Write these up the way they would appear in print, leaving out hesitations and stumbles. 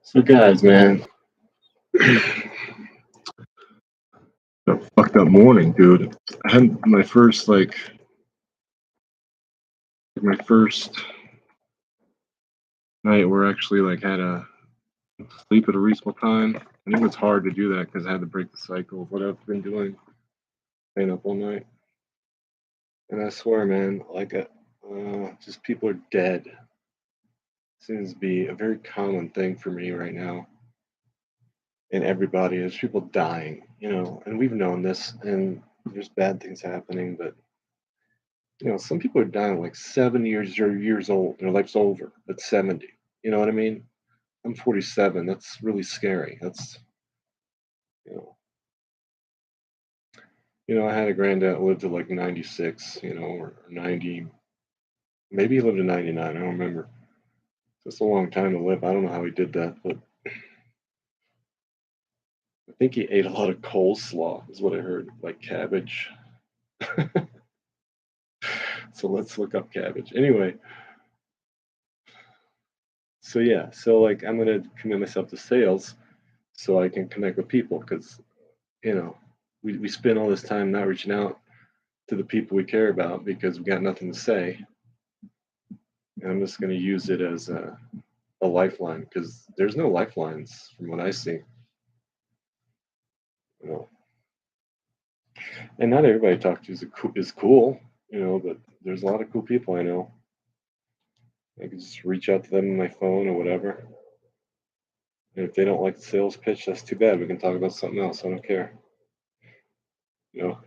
So guys, man, that fucked up morning, dude. I had my first my first night where I actually had a sleep at a reasonable time. I think it's hard to do that because I had to break the cycle of what I've been doing, staying up all night. And I swear, man, just people are dead. Seems to be a very common thing for me right now. And everybody, there's people dying, and we've known this, and there's bad things happening, but some people are dying like 7 years old. Their life's over at 70. You know what I mean? I'm 47. That's really scary. That's you know, I had a granddad that lived to like 96, or 90. Maybe he lived to 99. I don't remember. That's a long time to live. I don't know how he did that, but I think he ate a lot of coleslaw, is what I heard, like cabbage. So let's look up cabbage. Anyway, so yeah, so I'm gonna commit myself to sales so I can connect with people because we spend all this time not reaching out to the people we care about because we got nothing to say. And I'm just gonna use it as a lifeline because there's no lifelines from what I see. You know, and not everybody I talk to is cool, but there's a lot of cool people I know. I can just reach out to them on my phone or whatever. And if they don't like the sales pitch, that's too bad. We can talk about something else. I don't care.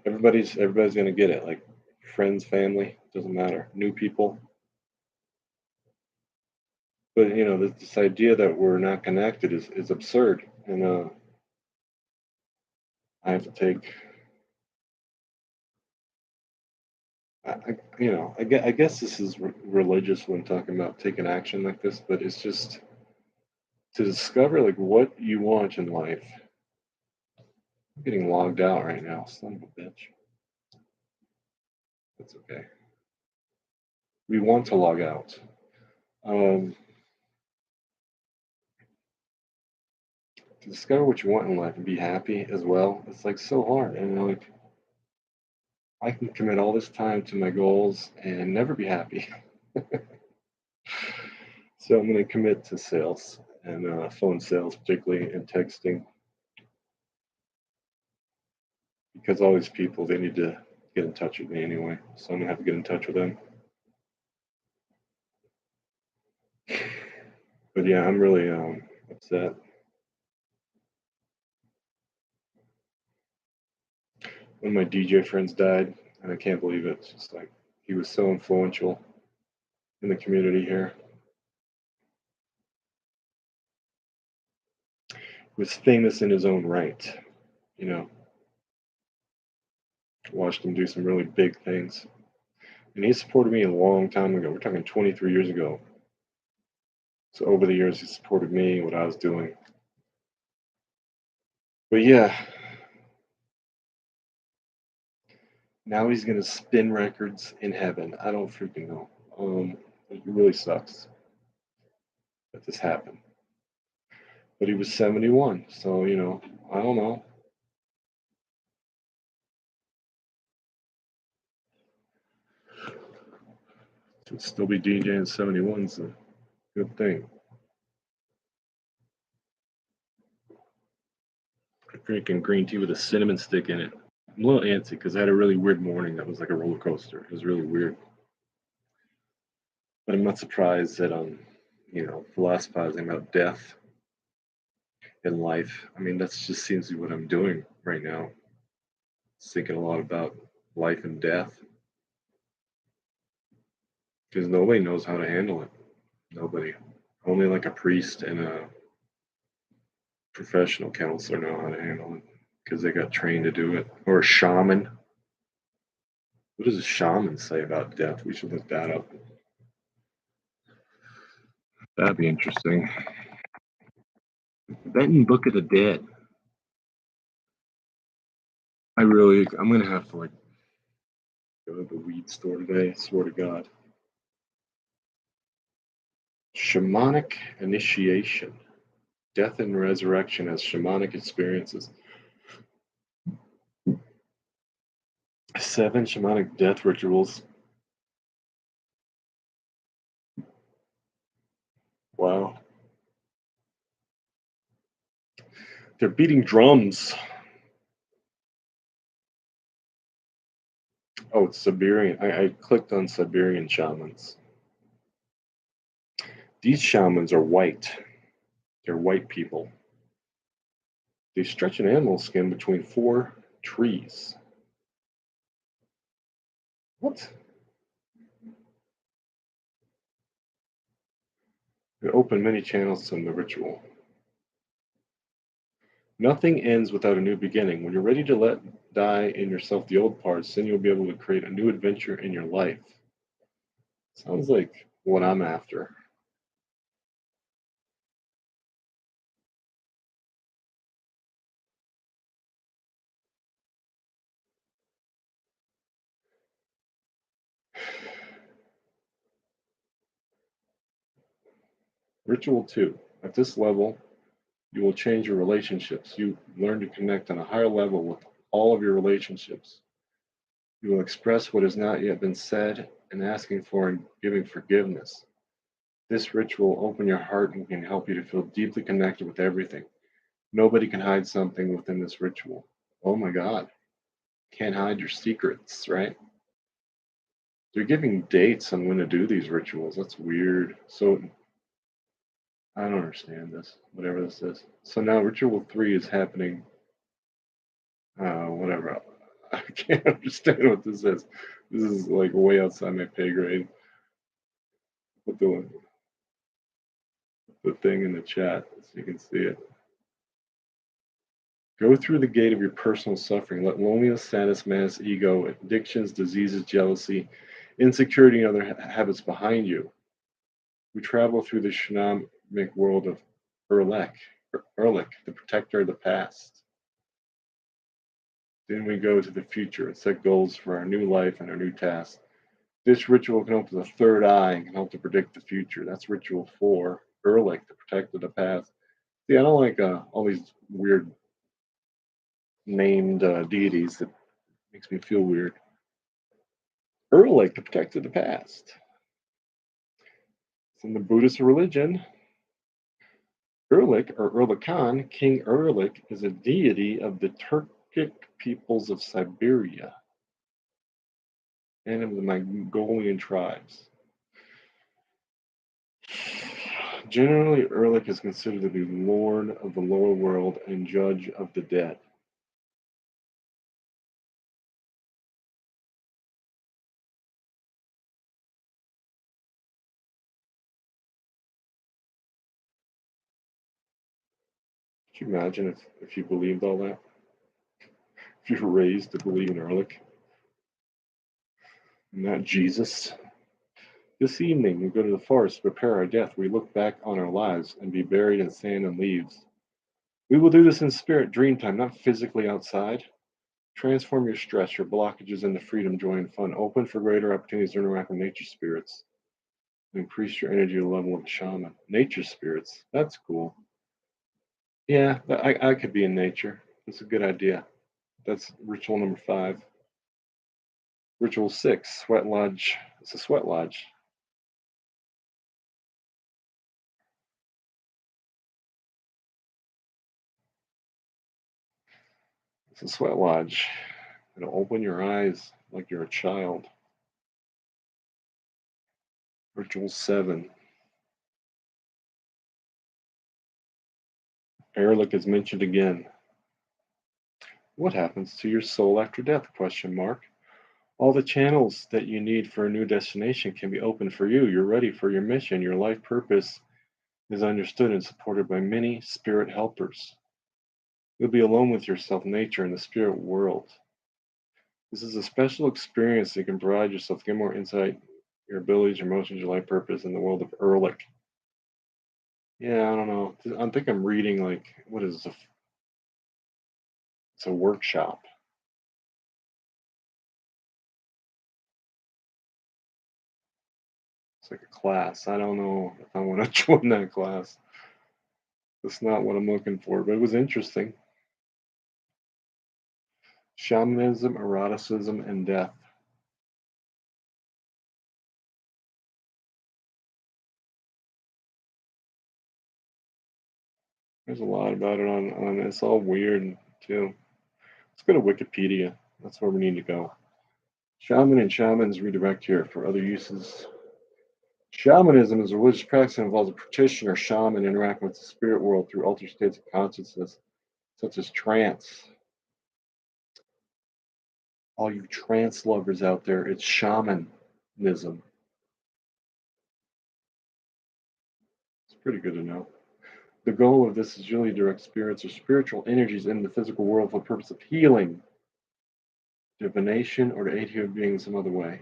Everybody's gonna get it. Like friends, family, doesn't matter. New people. But this idea that we're not connected is absurd. And I have to take I guess this is religious when talking about taking action like this, but it's just to discover like what you want in life. I'm getting logged out right now, son of a bitch. That's okay. We want to log out. To discover what you want in life and be happy as well, it's like so hard. And I can commit all this time to my goals and never be happy. So I'm going to commit to sales and phone sales, particularly, and texting, because all these people, they need to get in touch with me anyway. So I'm going to have to get in touch with them. But yeah, I'm really upset. One of my DJ friends died, and I can't believe it. It's just like he was so influential in the community here. He was famous in his own right, you know. Watched him do some really big things. And he supported me a long time ago. We're talking 23 years ago. So over the years, he supported me, what I was doing. But yeah, now he's gonna spin records in heaven. I don't freaking know. It really sucks that this happened. But he was 71, so I don't know. To still be DJing 71 is a good thing. Drinking green tea with a cinnamon stick in it. I'm a little antsy because I had a really weird morning that was like a roller coaster. It was really weird. But I'm not surprised that philosophizing about death and life. I mean, that's just seems to be what I'm doing right now. Thinking a lot about life and death because nobody knows how to handle it. Nobody. Only like a priest and a professional counselor know how to handle it because they got trained to do it. Or a shaman. What does a shaman say about death? We should look that up. That'd be interesting. Benton Book of the Dead. I'm gonna have to go to the weed store today. I swear to God. Shamanic initiation. Death and resurrection as shamanic experiences. 7 shamanic death rituals. Wow. They're beating drums. Oh, it's Siberian. I clicked on Siberian shamans. These shamans are white. They're white people. They stretch an animal skin between 4 trees. What? They open many channels in the ritual. Nothing ends without a new beginning. When you're ready to let die in yourself the old parts, then you'll be able to create a new adventure in your life. Sounds like what I'm after. Ritual 2. At this level, you will change your relationships. You learn to connect on a higher level with all of your relationships. You will express what has not yet been said and asking for and giving forgiveness. This ritual will open your heart and can help you to feel deeply connected with everything. Nobody can hide something within this ritual. Oh my God. Can't hide your secrets, right? They're giving dates on when to do these rituals. That's weird. So I don't understand this, whatever this is. So now ritual 3 is happening. Whatever. I can't understand what this is. This is like way outside my pay grade. Put the thing in the chat so you can see it. Go through the gate of your personal suffering. Let loneliness, sadness, madness, ego, addictions, diseases, jealousy, insecurity, and other habits behind you. We travel through the shamanic world of Erlik, the protector of the past. Then we go to the future and set goals for our new life and our new tasks. This ritual can open the third eye and can help to predict the future. That's ritual 4, Erlik, the protector of the past. See, I don't like all these weird named deities. That makes me feel weird. Erlik, the protector of the past. It's in the Buddhist religion. Erlik, or Erlikhan, King Erlik, is a deity of the Turkic peoples of Siberia and of the Mongolian tribes. Generally, Erlik is considered to be lord of the lower world and judge of the dead. Could you imagine if you believed all that? If you were raised to believe in Erlik, not Jesus. This evening, we go to the forest to prepare our death. We look back on our lives and be buried in sand and leaves. We will do this in spirit, dream time, not physically outside. Transform your stress, your blockages into freedom, joy, and fun. Open for greater opportunities to interact with nature spirits. Increase your energy level of a shaman. Nature spirits, that's cool. Yeah, I could be in nature. That's a good idea. That's ritual number 5. Ritual 6, sweat lodge. It's a sweat lodge. It's a sweat lodge. It'll open your eyes like you're a child. Ritual 7. Erlik is mentioned again. What happens to your soul after death? Question mark. All the channels that you need for a new destination can be opened for you. You're ready for your mission. Your life purpose is understood and supported by many spirit helpers. You'll be alone with yourself, nature, and the spirit world. This is a special experience that you can provide yourself to get more insight, your abilities, your emotions, your life purpose in the world of Erlik. Yeah, I don't know. I think I'm reading like, what is this? It's a workshop. It's like a class. I don't know if I want to join that class. That's not what I'm looking for, but it was interesting. Shamanism, eroticism, and death. There's a lot about it on it's all weird too. Let's go to Wikipedia. That's where we need to go. Shaman and shamans redirect here for other uses. Shamanism is a religious practice that involves a practitioner, shaman, interacting with the spirit world through altered states of consciousness, such as trance. All you trance lovers out there, it's shamanism. It's pretty good to know. The goal of this is usually to direct spirits or spiritual energies in the physical world for the purpose of healing, divination, or to aid human beings some other way.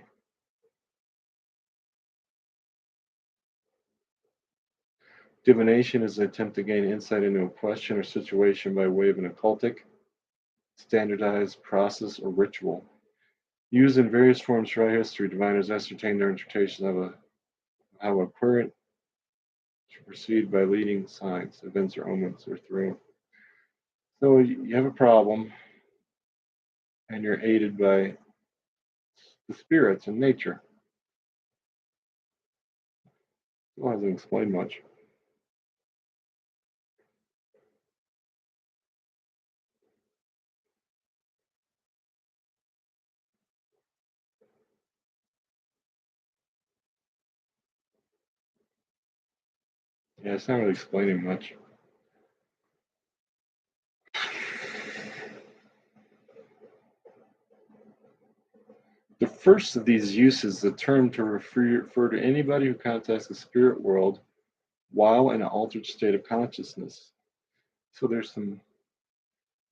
Divination is an attempt to gain insight into a question or situation by way of an occultic, standardized process or ritual. Used in various forms throughout history, diviners ascertain their interpretation of how a current should proceed by leading signs, events, or omens, or through. So you have a problem, and you're aided by the spirits and nature. It doesn't explain much. Yeah, it's not really explaining much. The first of these uses the term to refer to anybody who contacts the spirit world while in an altered state of consciousness. So there's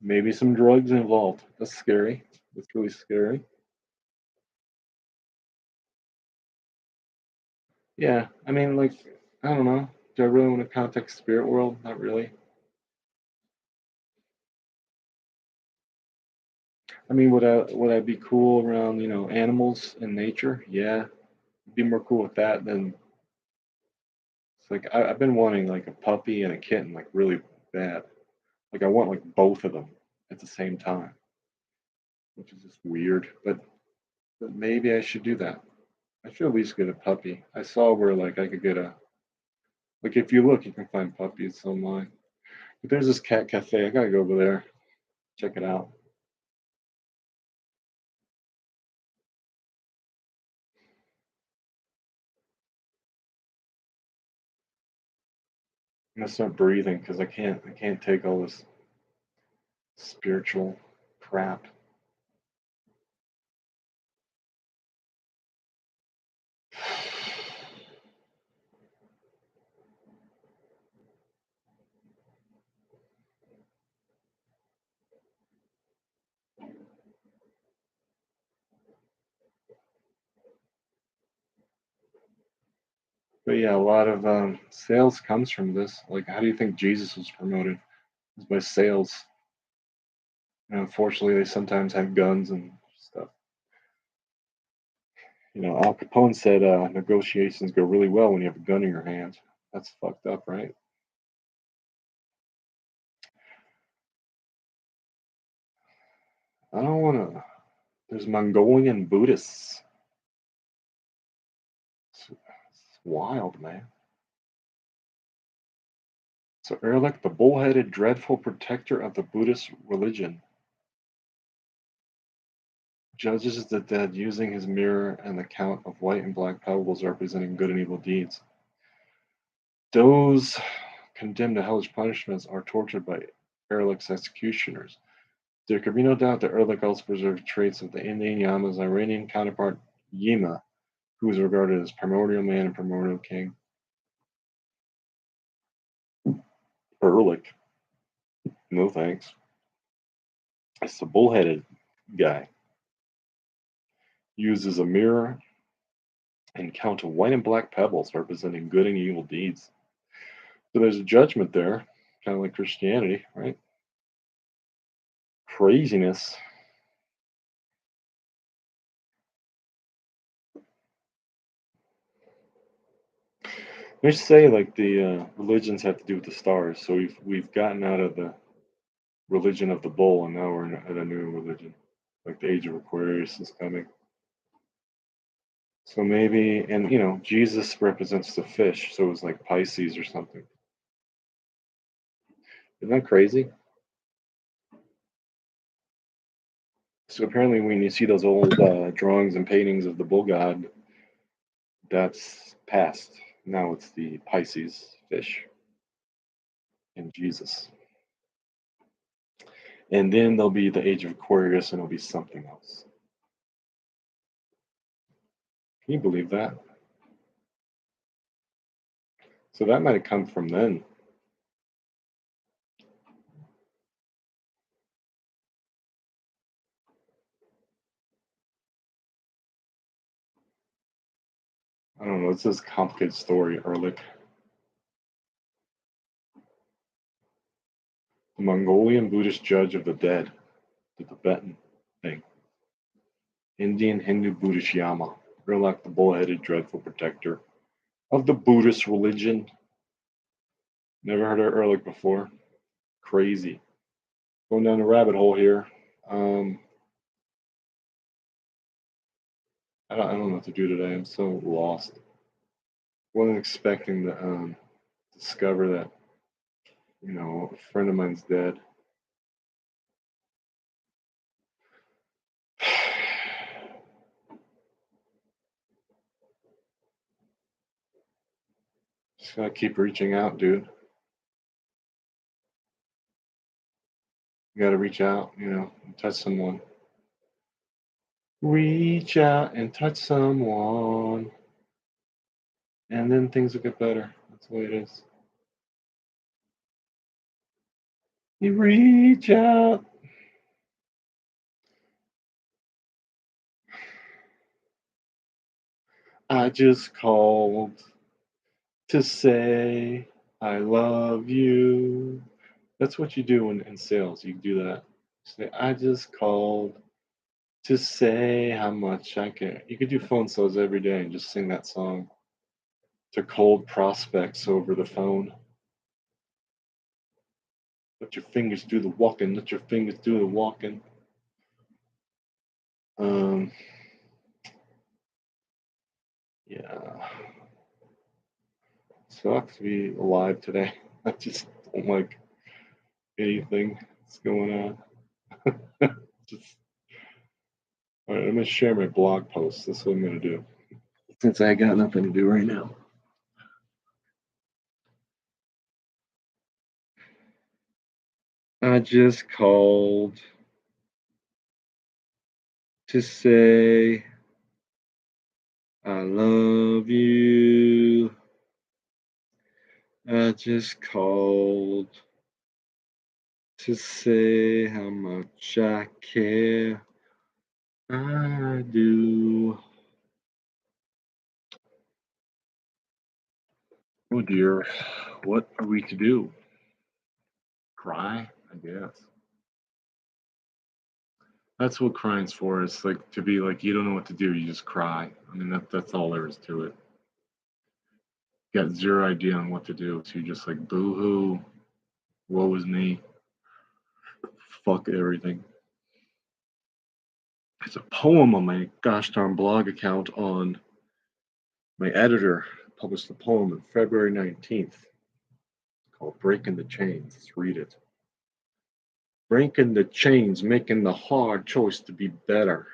maybe some drugs involved. That's scary. That's really scary. Yeah, I mean, like, I don't know. Do I really want to contact spirit world? Not really. I mean, would I be cool around animals and nature? Yeah, be more cool with that than it's like I've been wanting like a puppy and a kitten like really bad. Like I want like both of them at the same time, which is just weird. But maybe I should do that. I should at least get a puppy. I saw where like I could get a like if you look, you can find puppies online. But there's this cat cafe. I gotta go over there, check it out. I'm gonna start breathing because I can't take all this spiritual crap. But yeah, a lot of sales comes from this. Like, how do you think Jesus was promoted? It was by sales. And unfortunately, they sometimes have guns and stuff. Al Capone said negotiations go really well when you have a gun in your hand. That's fucked up, right? I don't want to. There's Mongolian Buddhists. It's wild, man. So Erlich, the bullheaded, dreadful protector of the Buddhist religion, judges the dead using his mirror and the count of white and black pebbles representing good and evil deeds. Those condemned to hellish punishments are tortured by Erlich's executioners. There could be no doubt that Erlich also preserved traits of the Indian Yama's Iranian counterpart Yima, who was regarded as primordial man and primordial king. Erlich, no thanks. It's the bullheaded guy. Uses a mirror and count of white and black pebbles representing good and evil deeds. So there's a judgment there, kind of like Christianity, right? Craziness. They say like the religions have to do with the stars. So we've gotten out of the religion of the bull, and now we're at a new religion. Like the age of Aquarius is coming. So maybe, and Jesus represents the fish, so it was like Pisces or something. Isn't that crazy? So apparently, when you see those old drawings and paintings of the bull god, that's past. Now it's the Pisces fish and Jesus. And then there'll be the age of Aquarius, and it'll be something else. Can you believe that? So that might have come from then. I don't know. It's this complicated story, Ehrlich. The Mongolian Buddhist judge of the dead, the Tibetan thing. Indian Hindu Buddhist Yama, Erlich the bull-headed dreadful protector of the Buddhist religion. Never heard of Ehrlich before. Crazy. Going down a rabbit hole here. I don't know what to do today. I'm so lost. Wasn't expecting to discover that, a friend of mine's dead. Just gotta keep reaching out, dude. You gotta reach out, and touch someone. Reach out and touch someone, and then things will get better. That's the way it is. You reach out. I just called to say I love you. That's what you do in sales. You do that. Say, I just called to say how much I care. You could do phone sales every day and just sing that song to cold prospects over the phone. Let your fingers do the walking. Let your fingers do the walking. Um, yeah. Sucks to be alive today. I just don't like anything that's going on. Just, all right, I'm gonna share my blog post. That's what I'm gonna do. Since I got nothing to do right now. I just called to say I love you. I just called to say how much I care. I do. Oh dear. What are we to do? Cry? I guess. That's what crying's for. It's like to be like you don't know what to do, you just cry. I mean that's all there is to it. You got zero idea on what to do. So you're just like boo hoo, woe is me, fuck everything. It's a poem on my GoshDarnBlog account on my editor published a poem on February 19th called Breaking the Chains. Let's read it. Breaking the chains, making the hard choice to be better.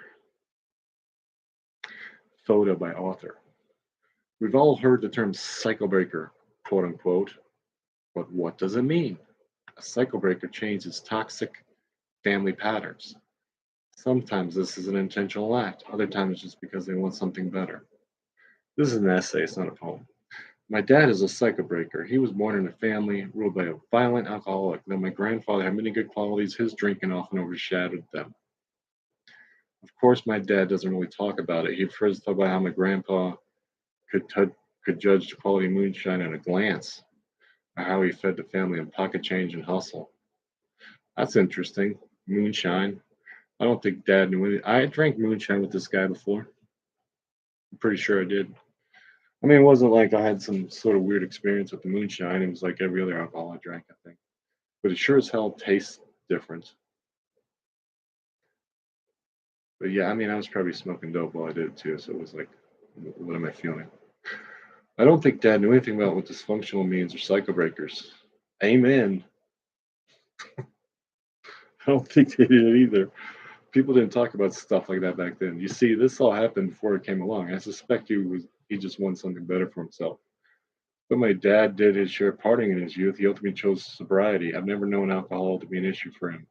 Photo by author. We've all heard the term cycle breaker, quote unquote, but what does it mean? A cycle breaker changes toxic family patterns. Sometimes this is an intentional act, other times just because they want something better. This is an essay, it's not a poem. My dad is a cycle breaker. He was born in a family ruled by a violent alcoholic. Though my grandfather had many good qualities, his drinking often overshadowed them. Of course, my dad doesn't really talk about it. He prefers to talk about how my grandpa could judge the quality of moonshine at a glance, or how he fed the family on pocket change and hustle. That's interesting. Moonshine. I don't think Dad knew anything. I drank moonshine with this guy before. I'm pretty sure I did. I mean, it wasn't like I had some sort of weird experience with the moonshine. It was like every other alcohol I drank, I think. But it sure as hell tastes different. But yeah, I mean, I was probably smoking dope while I did it too. So it was like, what am I feeling? I don't think Dad knew anything about what dysfunctional means or cycle breakers. Amen. I don't think they did either. People didn't talk about stuff like that back then. You see, this all happened before it came along. I suspect he just wanted something better for himself. But my dad did his share of partying in his youth. He ultimately chose sobriety. I've never known alcohol to be an issue for him.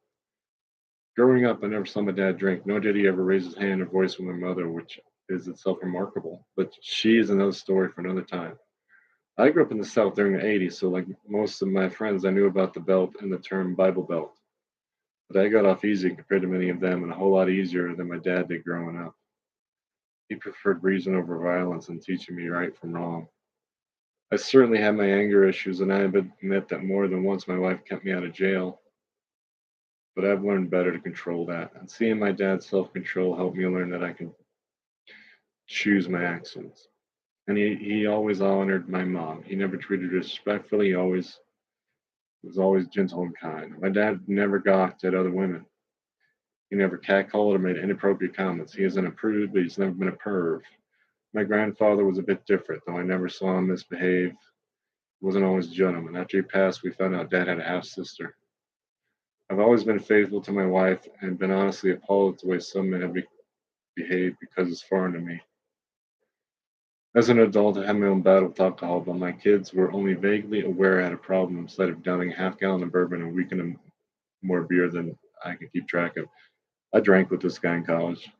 Growing up, I never saw my dad drink, nor did he ever raise his hand or voice with my mother, which is itself remarkable. But she is another story for another time. I grew up in the South during the 80s, so like most of my friends, I knew about the belt and the term Bible Belt. But I got off easy compared to many of them, and a whole lot easier than my dad did growing up. He preferred reason over violence and teaching me right from wrong. I certainly had my anger issues, and I admit that more than once my wife kept me out of jail, but I've learned better to control that. And seeing my dad's self control helped me learn that I can choose my actions. And he always honored my mom. He never treated her disrespectfully. He always was always gentle and kind. My dad never gawked at other women. He never catcalled or made inappropriate comments. He isn't a prude, but he's never been a perv. My grandfather was a bit different, though I never saw him misbehave. He wasn't always a gentleman. After he passed, we found out Dad had a half sister. I've always been faithful to my wife and been honestly appalled at the way some men have behaved because it's foreign to me. As an adult, I had my own battle with alcohol, but my kids were only vaguely aware I had a problem instead of downing a half gallon of bourbon and weekend of more beer than I could keep track of. I drank with this guy in college.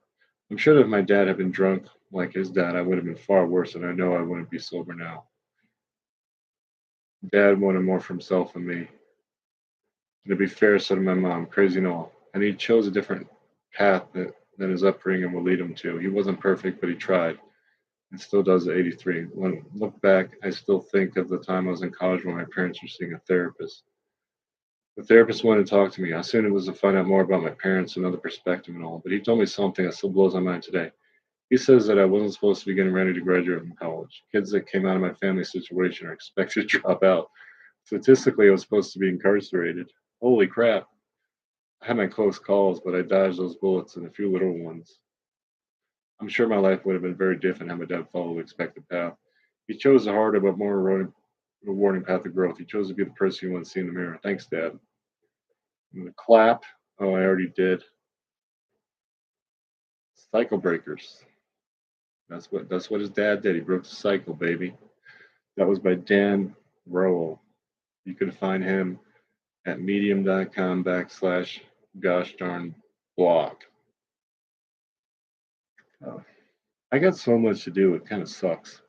I'm sure that if my dad had been drunk like his dad, I would have been far worse, and I know I wouldn't be sober now. Dad wanted more for himself and me. And to be fair, so did my mom, crazy and all. And he chose a different path than his upbringing would lead him to. He wasn't perfect, but he tried, and still does at 83. When I look back, I still think of the time I was in college when my parents were seeing a therapist. The therapist wanted to talk to me. I assumed it was to find out more about my parents, another perspective and all, but he told me something that still blows my mind today. He says that I wasn't supposed to be getting ready to graduate from college. Kids that came out of my family situation are expected to drop out. Statistically, I was supposed to be incarcerated. Holy crap. I had my close calls, but I dodged those bullets and a few little ones. I'm sure my life would have been very different had my dad followed the expected path. He chose a harder but more rewarding path of growth. He chose to be the person you want to see in the mirror. Thanks, Dad. And the clap. Oh, I already did. Cycle breakers. That's what his dad did. He broke the cycle, baby. That was by Dan Rowell. You can find him at medium.com/GoshDarnBlog. Oh, I got so much to do, it kind of sucks.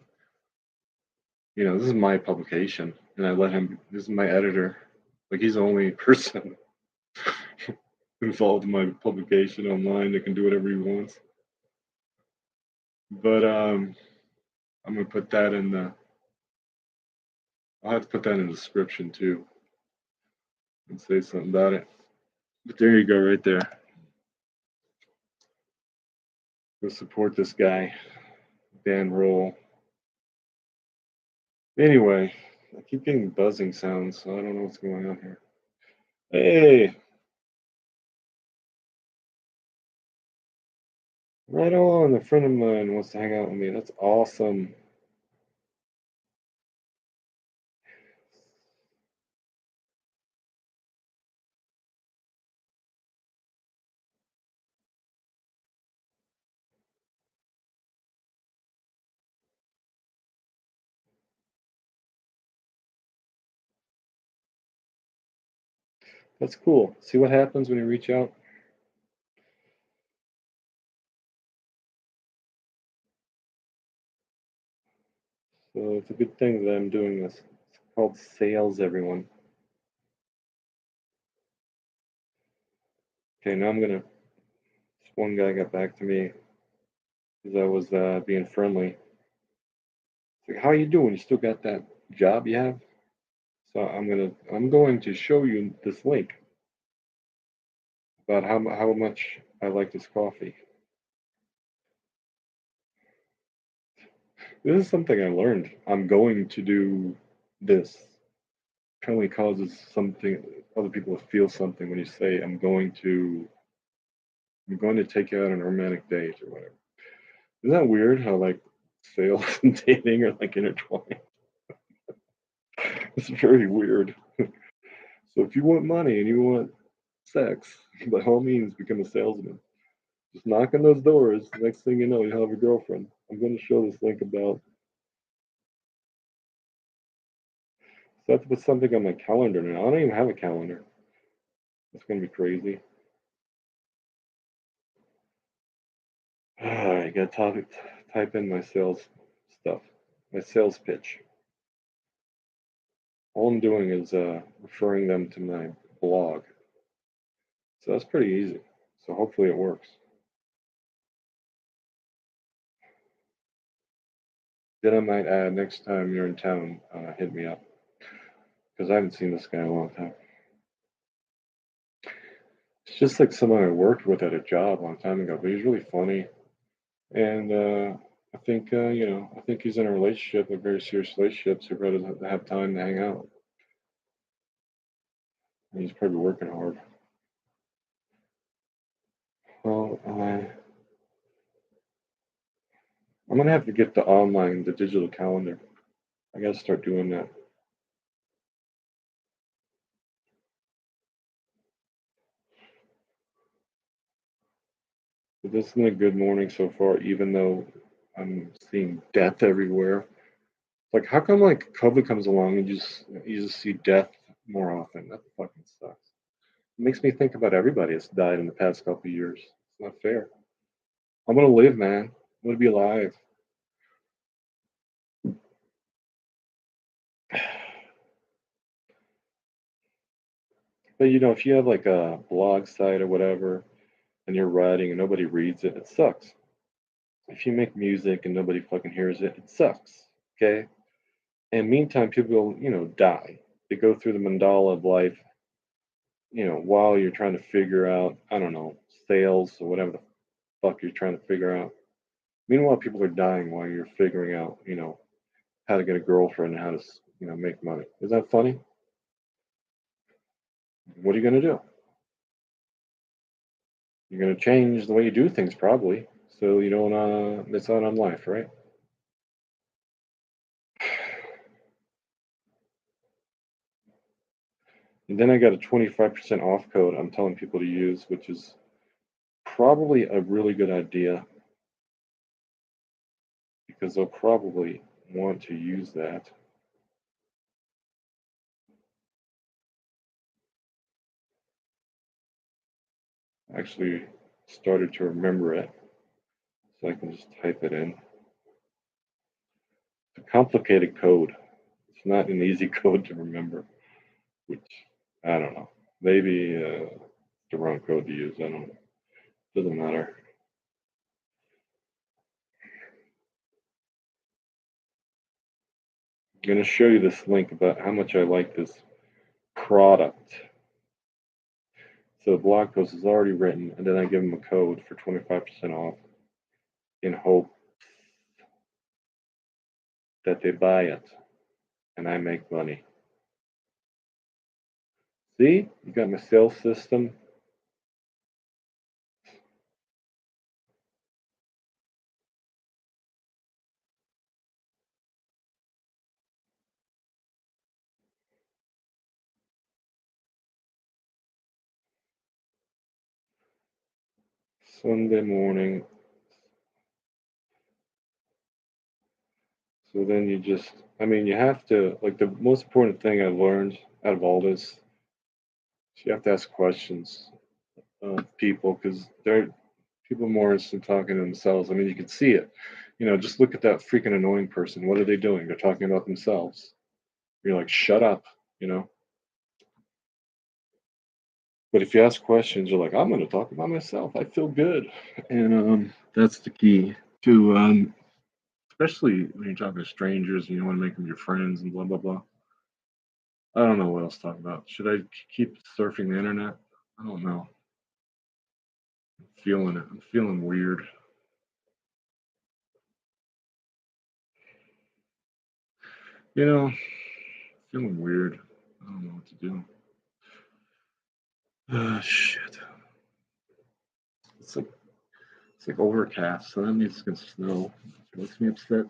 This is my publication, and I let him, this is my editor. Like, he's the only person involved in my publication online that can do whatever he wants. But I'm going to put that in I'll have to put that in the description too and say something about it. But there you go, right there. Go support this guy, Dan Roll. Anyway, I keep getting buzzing sounds, so I don't know what's going on here. Hey, right on. A friend of mine wants to hang out with me. That's awesome. That's cool. See what happens when you reach out? So it's a good thing that I'm doing this. It's called sales, everyone. Okay, now I'm gonna. This one guy got back to me because I was being friendly. He's like, "How you doing? You still got that job you have?" So I'm going to show you this link about how much I like this coffee. This is something I learned. I'm going to do this. Apparently causes something other people to feel something when you say I'm going to take you out on a romantic date or whatever. Isn't that weird how like sales and dating are like intertwined? It's very weird. So if you want money and you want sex, by all means become a salesman. Just knock on those doors. Next thing you know, you have a girlfriend. I'm going to show this link about. So I have to put something on my calendar now. I don't even have a calendar. It's going to be crazy. I got to type in my sales stuff, my sales pitch. All I'm doing is referring them to my blog. So that's pretty easy. So hopefully it works. Then I might add next time you're in town, hit me up. Because I haven't seen this guy in a long time. It's just like someone I worked with at a job a long time ago, but he's really funny. And I think, I think he's in a relationship, a very serious relationship, so he probably doesn't have time to hang out. And he's probably working hard. Well, I'm going to have to get the digital calendar. I got to start doing that. But this has been a good morning so far, even though I'm seeing death everywhere. Like, how come like COVID comes along and you just see death more often? That fucking sucks. It makes me think about everybody that's died in the past couple of years. It's not fair. I'm gonna live, man. I'm gonna be alive. But if you have like a blog site or whatever, and you're writing and nobody reads it, it sucks. If you make music and nobody fucking hears it, it sucks. Okay. And meantime, people, die. They go through the mandala of life, while you're trying to figure out, I don't know, sales or whatever the fuck you're trying to figure out. Meanwhile, people are dying while you're figuring out, how to get a girlfriend and how to, make money. Is that funny? What are you going to do? You're going to change the way you do things probably so you don't miss out on life, right? And then I got a 25% off code I'm telling people to use, which is probably a really good idea because they'll probably want to use that. I actually started to remember it, so I can just type it in. It's a complicated code. It's not an easy code to remember, which I don't know. Maybe the wrong code to use. I don't know. Doesn't matter. I'm going to show you this link about how much I like this product. So the blog post is already written, and then I give them a code for 25% off in hope that they buy it and I make money. See, you got my sales system. Sunday morning. So then you have to, like, the most important thing I learned out of all this is you have to ask questions of people because people are more interested in talking to themselves. I mean, you can see it. Just look at that freaking annoying person. What are they doing? They're talking about themselves. You're like, shut up, you know? But if you ask questions, you're like, I'm going to talk about myself. I feel good. And that's the key to, especially when you're talking to strangers and you want to make them your friends and blah, blah, blah. I don't know what else to talk about. Should I keep surfing the internet? I don't know. I'm feeling it. I'm feeling weird. You know, feeling weird. I don't know what to do. Ah, shit. It's like it's like overcast, so that means it's gonna snow. It makes me upset.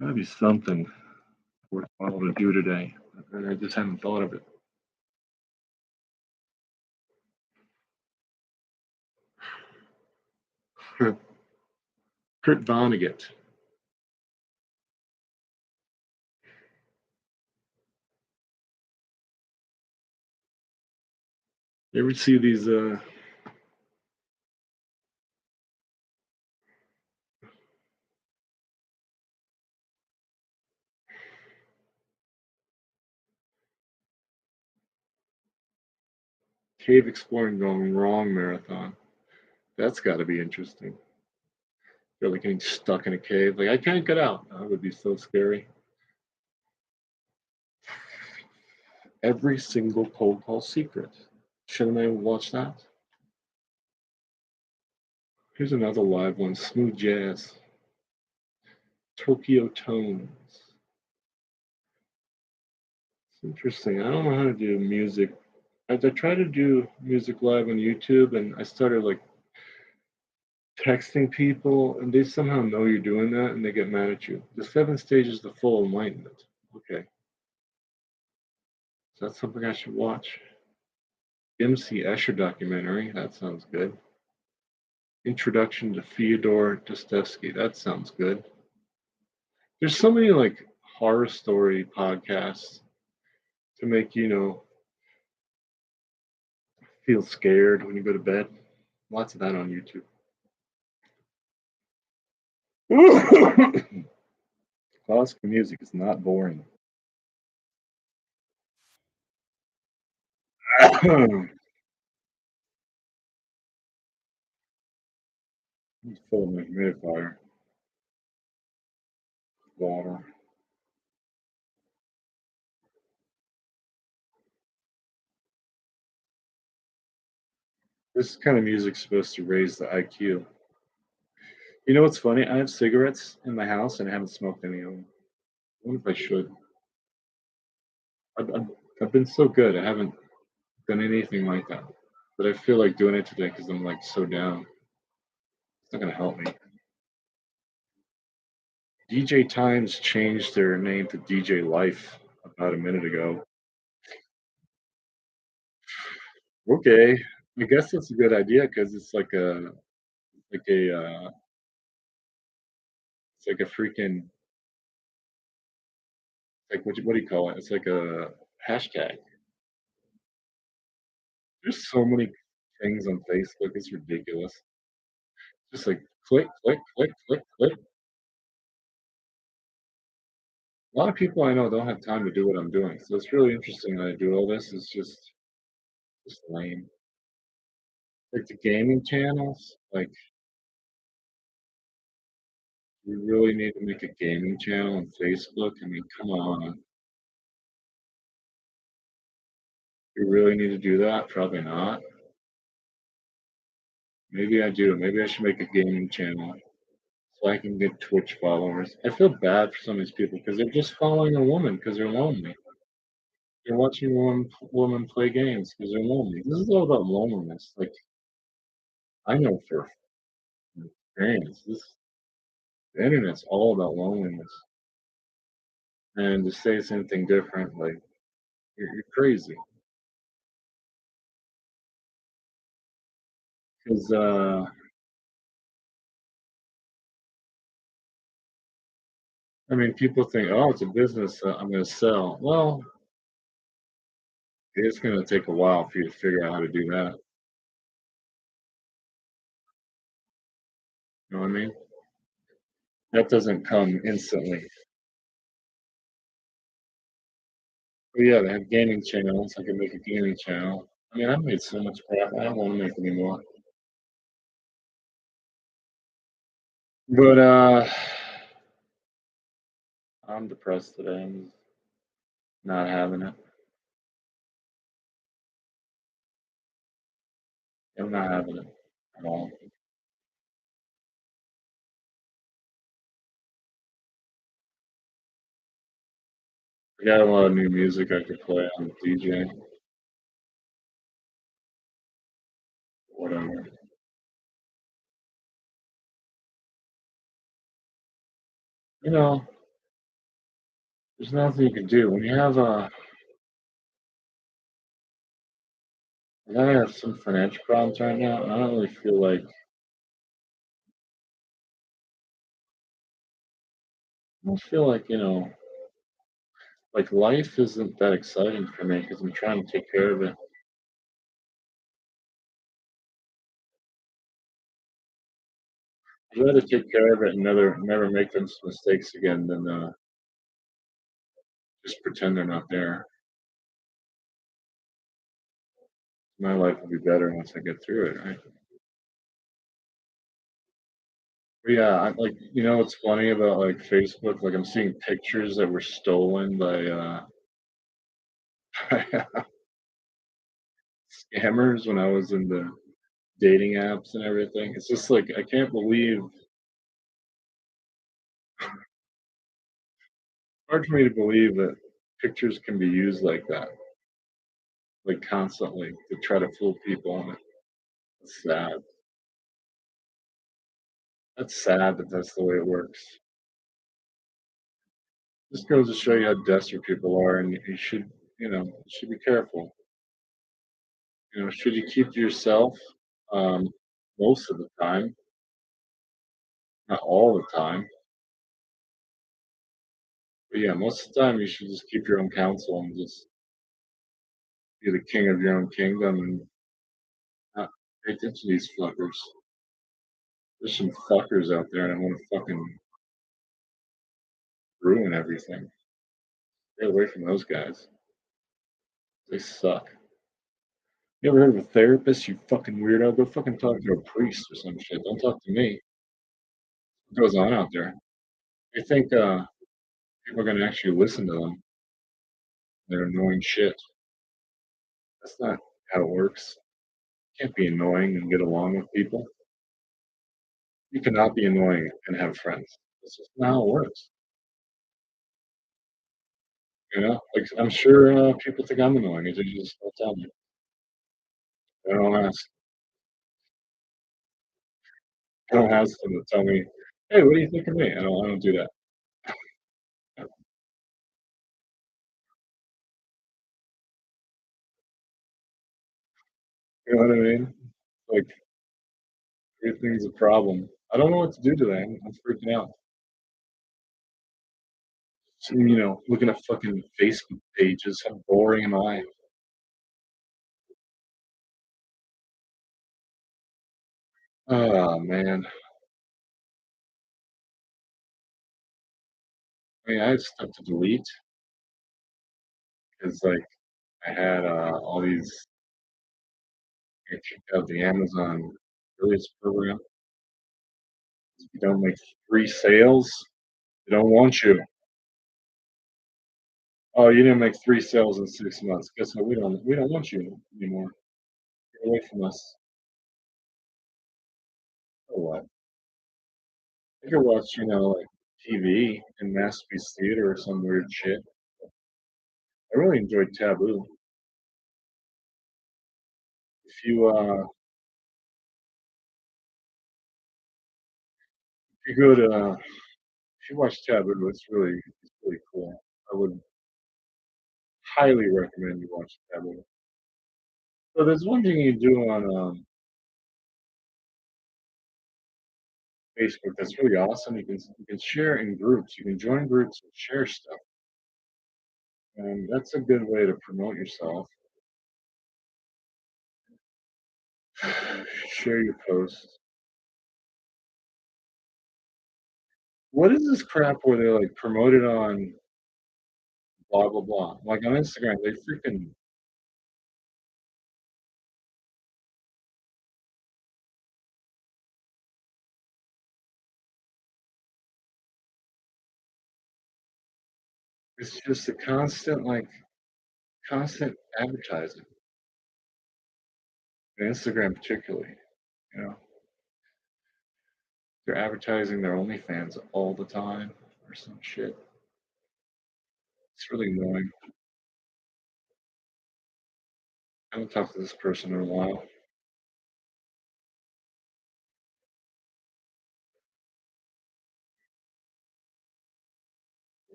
Gotta be something worthwhile to do today, and I just haven't thought of it. Kurt Vonnegut. You ever see these cave exploring gone wrong marathon? That's got to be interesting. You're like getting stuck in a cave. Like I can't get out. That would be so scary. Every single cold call secret. Shouldn't I watch that? Here's another live one. Smooth jazz. Tokyo tones. It's interesting. I don't know how to do music. I try to do music live on YouTube, and I started like texting people, and they somehow know you're doing that, and they get mad at you. The 7 stages to full enlightenment. Okay, is that something I should watch? MC Escher documentary. That sounds good. Introduction to Fyodor Dostoevsky. That sounds good. There's so many like horror story podcasts to make feel scared when you go to bed. Lots of that on YouTube. Classical music is not boring. Full of my humidifier, water. This kind of music's supposed to raise the IQ. You know what's funny? I have cigarettes in my house and I haven't smoked any of them. I wonder if I should. I've, I've, I've been so good. I haven't done anything like that. But I feel like doing it today because I'm like so down. It's not going to help me. DJ Times changed their name to DJ Life about a minute ago. Okay, I guess that's a good idea because like a it's like a freaking like what do you call it? It's like a hashtag. There's so many things on Facebook. It's ridiculous. Just like click, click, click, click, click. A lot of people I know don't have time to do what I'm doing, so it's really interesting that I do all this. It's just lame. Like the gaming channels, like you really need to make a gaming channel on Facebook. I mean, come on. You really need to do that? Probably not. Maybe I do. Maybe I should make a gaming channel so I can get Twitch followers. I feel bad for some of these people because they're just following a woman because they're lonely. They're watching woman play games because they're lonely. This is all about loneliness. Like I know for experience, the internet's all about loneliness. And to say something different, like you're crazy. Because I mean, people think, oh, it's a business I'm going to sell. Well, it's going to take a while for you to figure out how to do that. You know what I mean? That doesn't come instantly. But yeah, they have gaming channels. I can make a gaming channel. I mean, I've made so much crap. I don't want to make any more. But I'm depressed today. I'm not having it. I'm not having it at all. I got a lot of new music I could play on DJ, whatever. You know, there's nothing you can do when you have like I have some financial problems right now, and I don't really feel like I don't feel like like life isn't that exciting for me because I'm trying to take care of it. I'd rather take care of it and never make those mistakes again than just pretend they're not there. My life will be better once I get through it, right? But yeah, I like what's funny about like Facebook? Like I'm seeing pictures that were stolen by scammers when I was in the dating apps and everything. It's just like I can't believe hard for me to believe that pictures can be used like that, like constantly to try to fool people on it. It's sad. That's sad that that's the way it works. Just goes to show you how desperate people are, and you should, you should be careful. Should you keep to yourself um, most of the time, not all the time, but yeah, most of the time you should just keep your own counsel and just be the king of your own kingdom and not pay attention to these fuckers. There's some fuckers out there, and I want to fucking ruin everything. Get away from those guys. They suck. You ever heard of a therapist, you fucking weirdo? Go fucking talk to a priest or some shit. Don't talk to me. What goes on out there? They think people are gonna actually listen to them. They're annoying shit. That's not how it works. You can't be annoying and get along with people. You cannot be annoying and have friends. That's just not how it works. Like I'm sure people think I'm annoying. They just don't tell me. They don't ask. I don't ask them to tell me, "Hey, what do you think of me?" I don't do that. You know what I mean? Like everything's a problem. I don't know what to do today. I'm freaking out. Looking at fucking Facebook pages. How boring am I? Oh man. I mean, I had stuff to delete because like I had all these. I checked out the Amazon affiliates program. If you don't make 3 sales, they don't want you. Oh, you didn't make 3 sales in 6 months. Guess what? We don't want you anymore. Get away from us. Oh what? I could watch, like TV in Masterpiece Theater or some weird shit. I really enjoyed Taboo. If you go to if you watch Taboo, it's really cool. I would highly recommend you watch Taboo. So there's one thing you do on Facebook that's really awesome. You can share in groups. You can join groups and share stuff, and that's a good way to promote yourself. Share your posts. What is this crap where they like promote it on blah blah blah? Like on Instagram, they freaking it's just a constant advertising. And Instagram particularly, you know, they're advertising their OnlyFans all the time or some shit. It's really annoying. I haven't talked to this person in a while.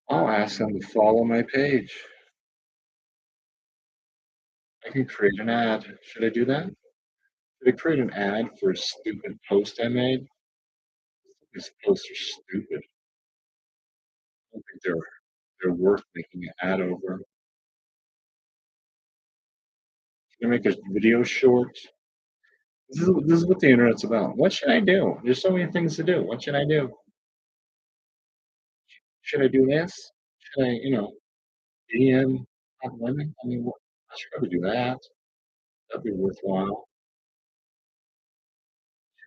I'll ask them to follow my page. I can create an ad. Should I do that? Should I create an ad for a stupid post I made? These posts are stupid. I don't think they're worth making an ad over. Should I make a video short? This is what the internet's about. What should I do? There's so many things to do. What should I do? Should I do this? Should I DM hot women? I mean, I should probably do that. That'd be worthwhile.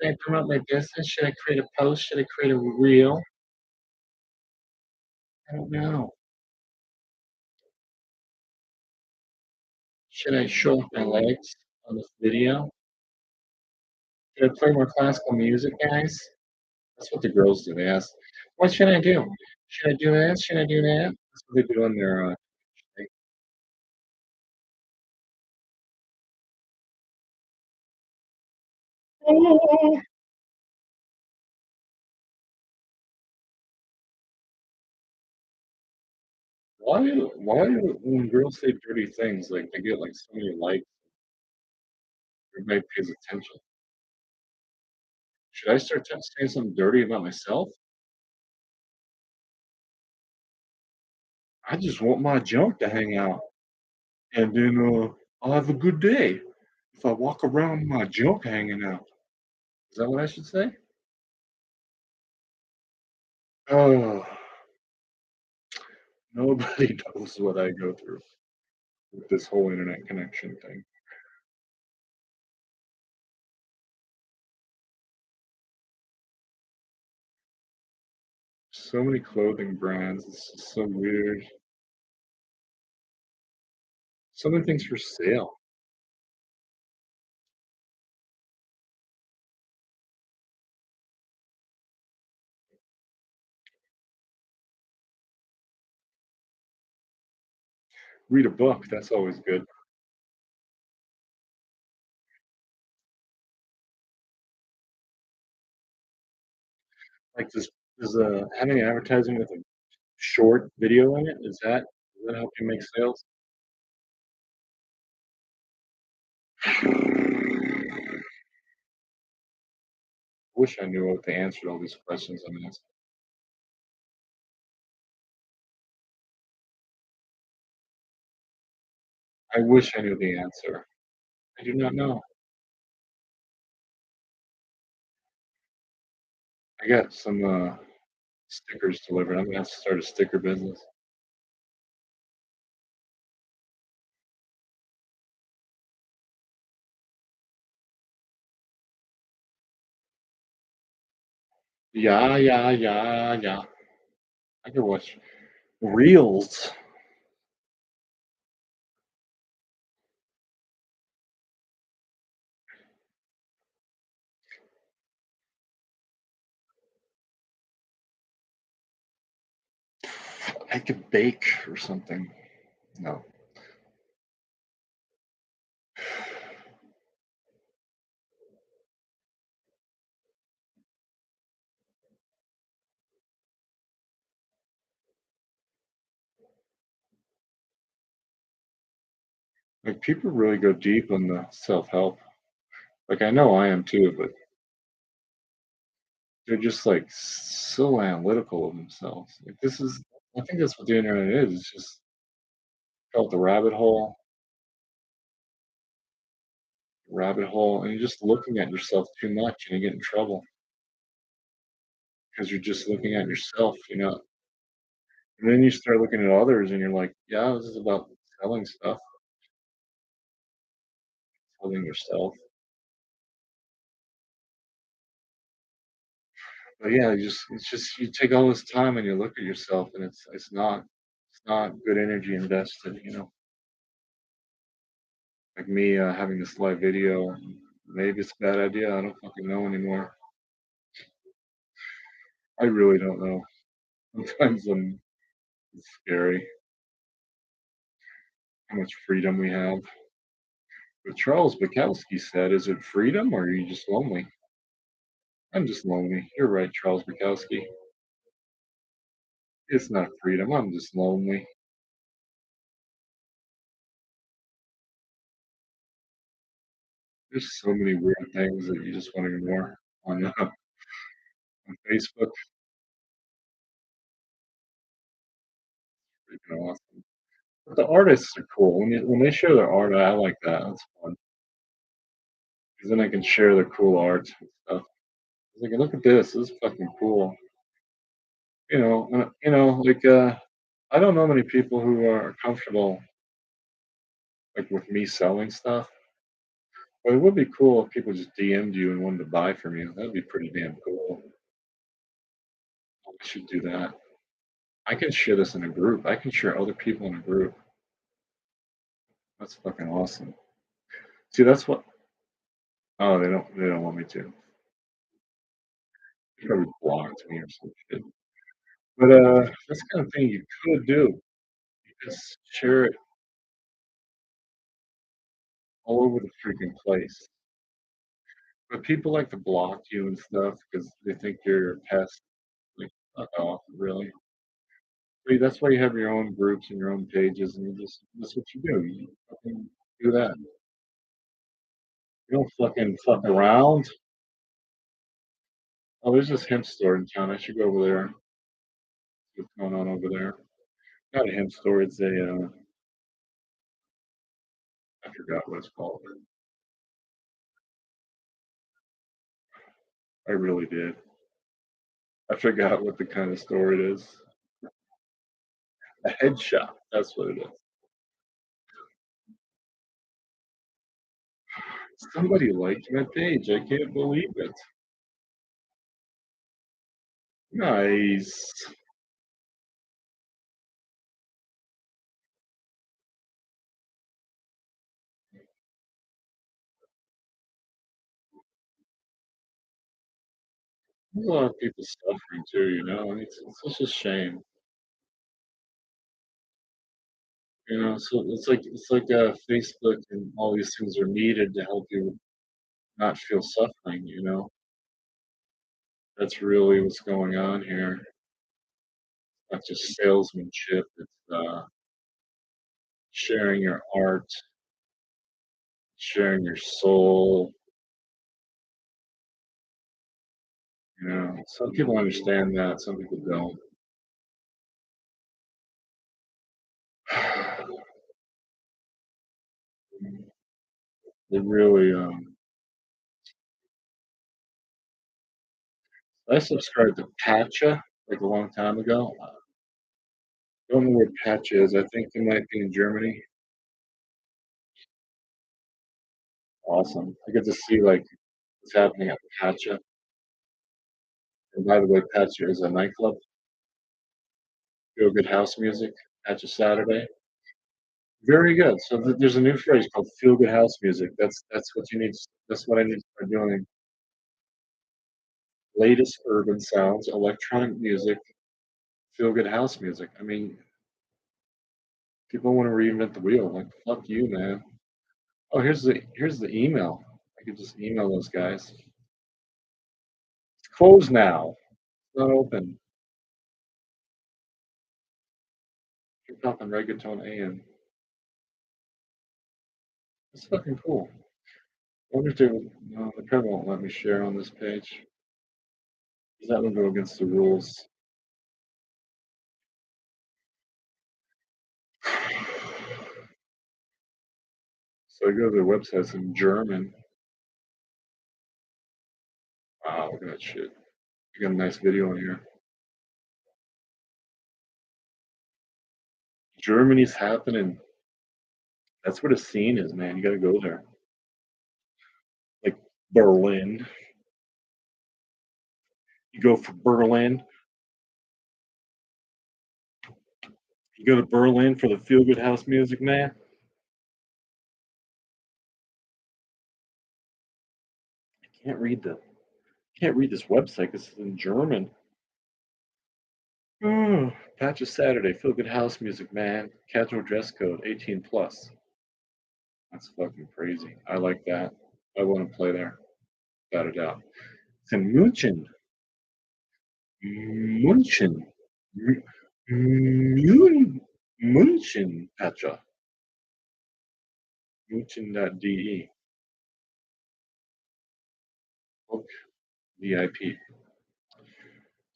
Should I promote my business? Should I create a post? Should I create a reel? I don't know. Should I show off my legs on this video? Should I play more classical music, guys? That's what the girls do. They ask, "What should I do? Should I do this? Should I do that?" That's what they do on their thing. Oh, why when girls say dirty things, like they get like so many likes, everybody pays attention. Should I start saying something dirty about myself? I just want my junk to hang out, and then I'll have a good day if I walk around with my junk hanging out. Is that what I should say? Oh, nobody knows what I go through with this whole internet connection thing. So many clothing brands. It's just so weird. So many things for sale. Read a book. That's always good. Like does having advertising with a short video in it, does that help you make sales? I wish I knew what the answer to all these questions I'm asking. I wish I knew the answer. I do not know. I got some stickers delivered. I'm gonna have to start a sticker business. Yeah, yeah, yeah, yeah. I could watch reels. I could bake or something. No. Like people really go deep on the self-help. Like I know I am too, but they're just like so analytical of themselves. Like this is I think that's what the internet is. It's just called the rabbit hole, and you're just looking at yourself too much and you get in trouble because you're just looking at yourself. And then you start looking at others and you're like, yeah, this is about selling stuff, selling yourself. But yeah, it's just you take all this time and you look at yourself and it's not good energy invested. Like me having this live video, maybe it's a bad idea. I don't fucking know anymore. I really don't know. Sometimes it's scary. how much freedom we have. But Charles Bukowski said, "Is it freedom or are you just lonely?" I'm just lonely. You're right, Charles Bukowski. It's not freedom. I'm just lonely. There's so many weird things that you just want to ignore on Facebook. Freaking awesome. But the artists are cool. When they share their art, I like that. That's fun because then I can share their cool art and stuff. It's like, look at this. This is fucking cool. I don't know many people who are comfortable like with me selling stuff. But it would be cool if people just DM'd you and wanted to buy from you. That'd be pretty damn cool. I should do that. I can share this in a group. I can share other people in a group. That's fucking awesome. See, that's what. Oh, they don't want me to. They probably blocked me or some shit. But that's the kind of thing you could do. You just share it all over the freaking place. But people like to block you and stuff because they think you're a pest. Like, fuck off, really. See, that's why you have your own groups and your own pages, and that's what you do. You fucking do that. You don't fucking fuck around. Oh, there's this hemp store in town. I should go over there. See what's going on over there? Not a hemp store. It's I forgot what it's called. I really did. I forgot what the kind of store it is. A head shop. That's what it is. Somebody liked my page. I can't believe it. Nice. There's a lot of people suffering too. It's such a shame. So it's like Facebook and all these things are needed to help you not feel suffering. That's really what's going on here. Not just salesmanship. It's sharing your art, sharing your soul. Some people understand that. Some people don't. They really. I subscribed to Patcha like a long time ago. Don't know where Patcha is. I think it might be in Germany. Awesome. I get to see like what's happening at Patcha. And by the way, Patcha is a nightclub. Feel good house music. Patcha Saturday. Very good. So there's a new phrase called feel good house music. That's what you need. That's what I need to start doing. Latest urban sounds, electronic music, feel good house music. I mean, people want to reinvent the wheel. Like, fuck you, man. Oh, here's the email. I could just email those guys. It's closed now. It's not open. Hip hop and reggaeton AM. It's fucking cool. I wonder if no, they probably won't let me share on this page. That would go against the rules. So I go to their website. It's in German. Wow, look at that shit. You got a nice video on here. Germany's happening. That's where the scene is, man. You got to go there. Like Berlin. You go for Berlin. You go to Berlin for the feel good house music, man. I can't read this website. This is in German. Oh. Patches Saturday, feel good house music, man. Casual dress code, 18 plus. That's fucking crazy. I like that. I want to play there, without a doubt. It's in Munchen. Munchen. Mu- Munchen, Petra. Munchen.de. Book VIP.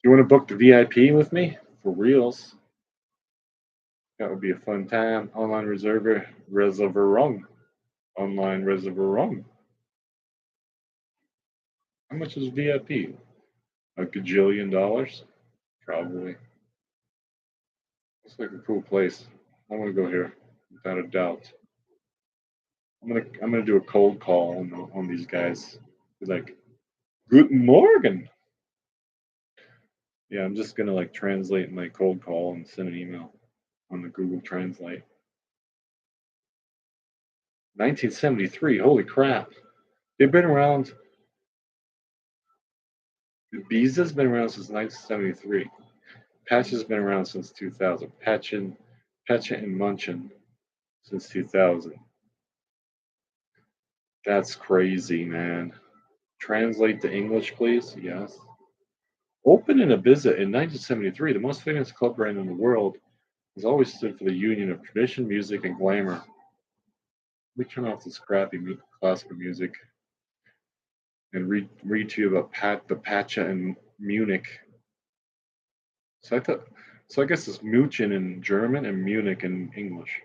You want to book the VIP with me? For reals. That would be a fun time. Online reservoir. Online reservoir. How much is VIP? A gajillion dollars? Probably. Looks like a cool place. I want to go here, without a doubt. I'm gonna do a cold call on these guys. Be like, Guten Morgen. Yeah, I'm just gonna like translate my cold call and send an email on the Google Translate. 1973. Holy crap! They've been around. Biza's been around since 1973. Patch's been around since 2000. Patcha and Munchin since 2000. That's crazy, man. Translate to English, please. Yes. Opened in Ibiza in 1973, the most famous club brand in the world has always stood for the union of tradition, music, and glamour. Let me turn off this crappy classical music and read to you about the Pacha in Munich. So I guess it's München in German and Munich in English.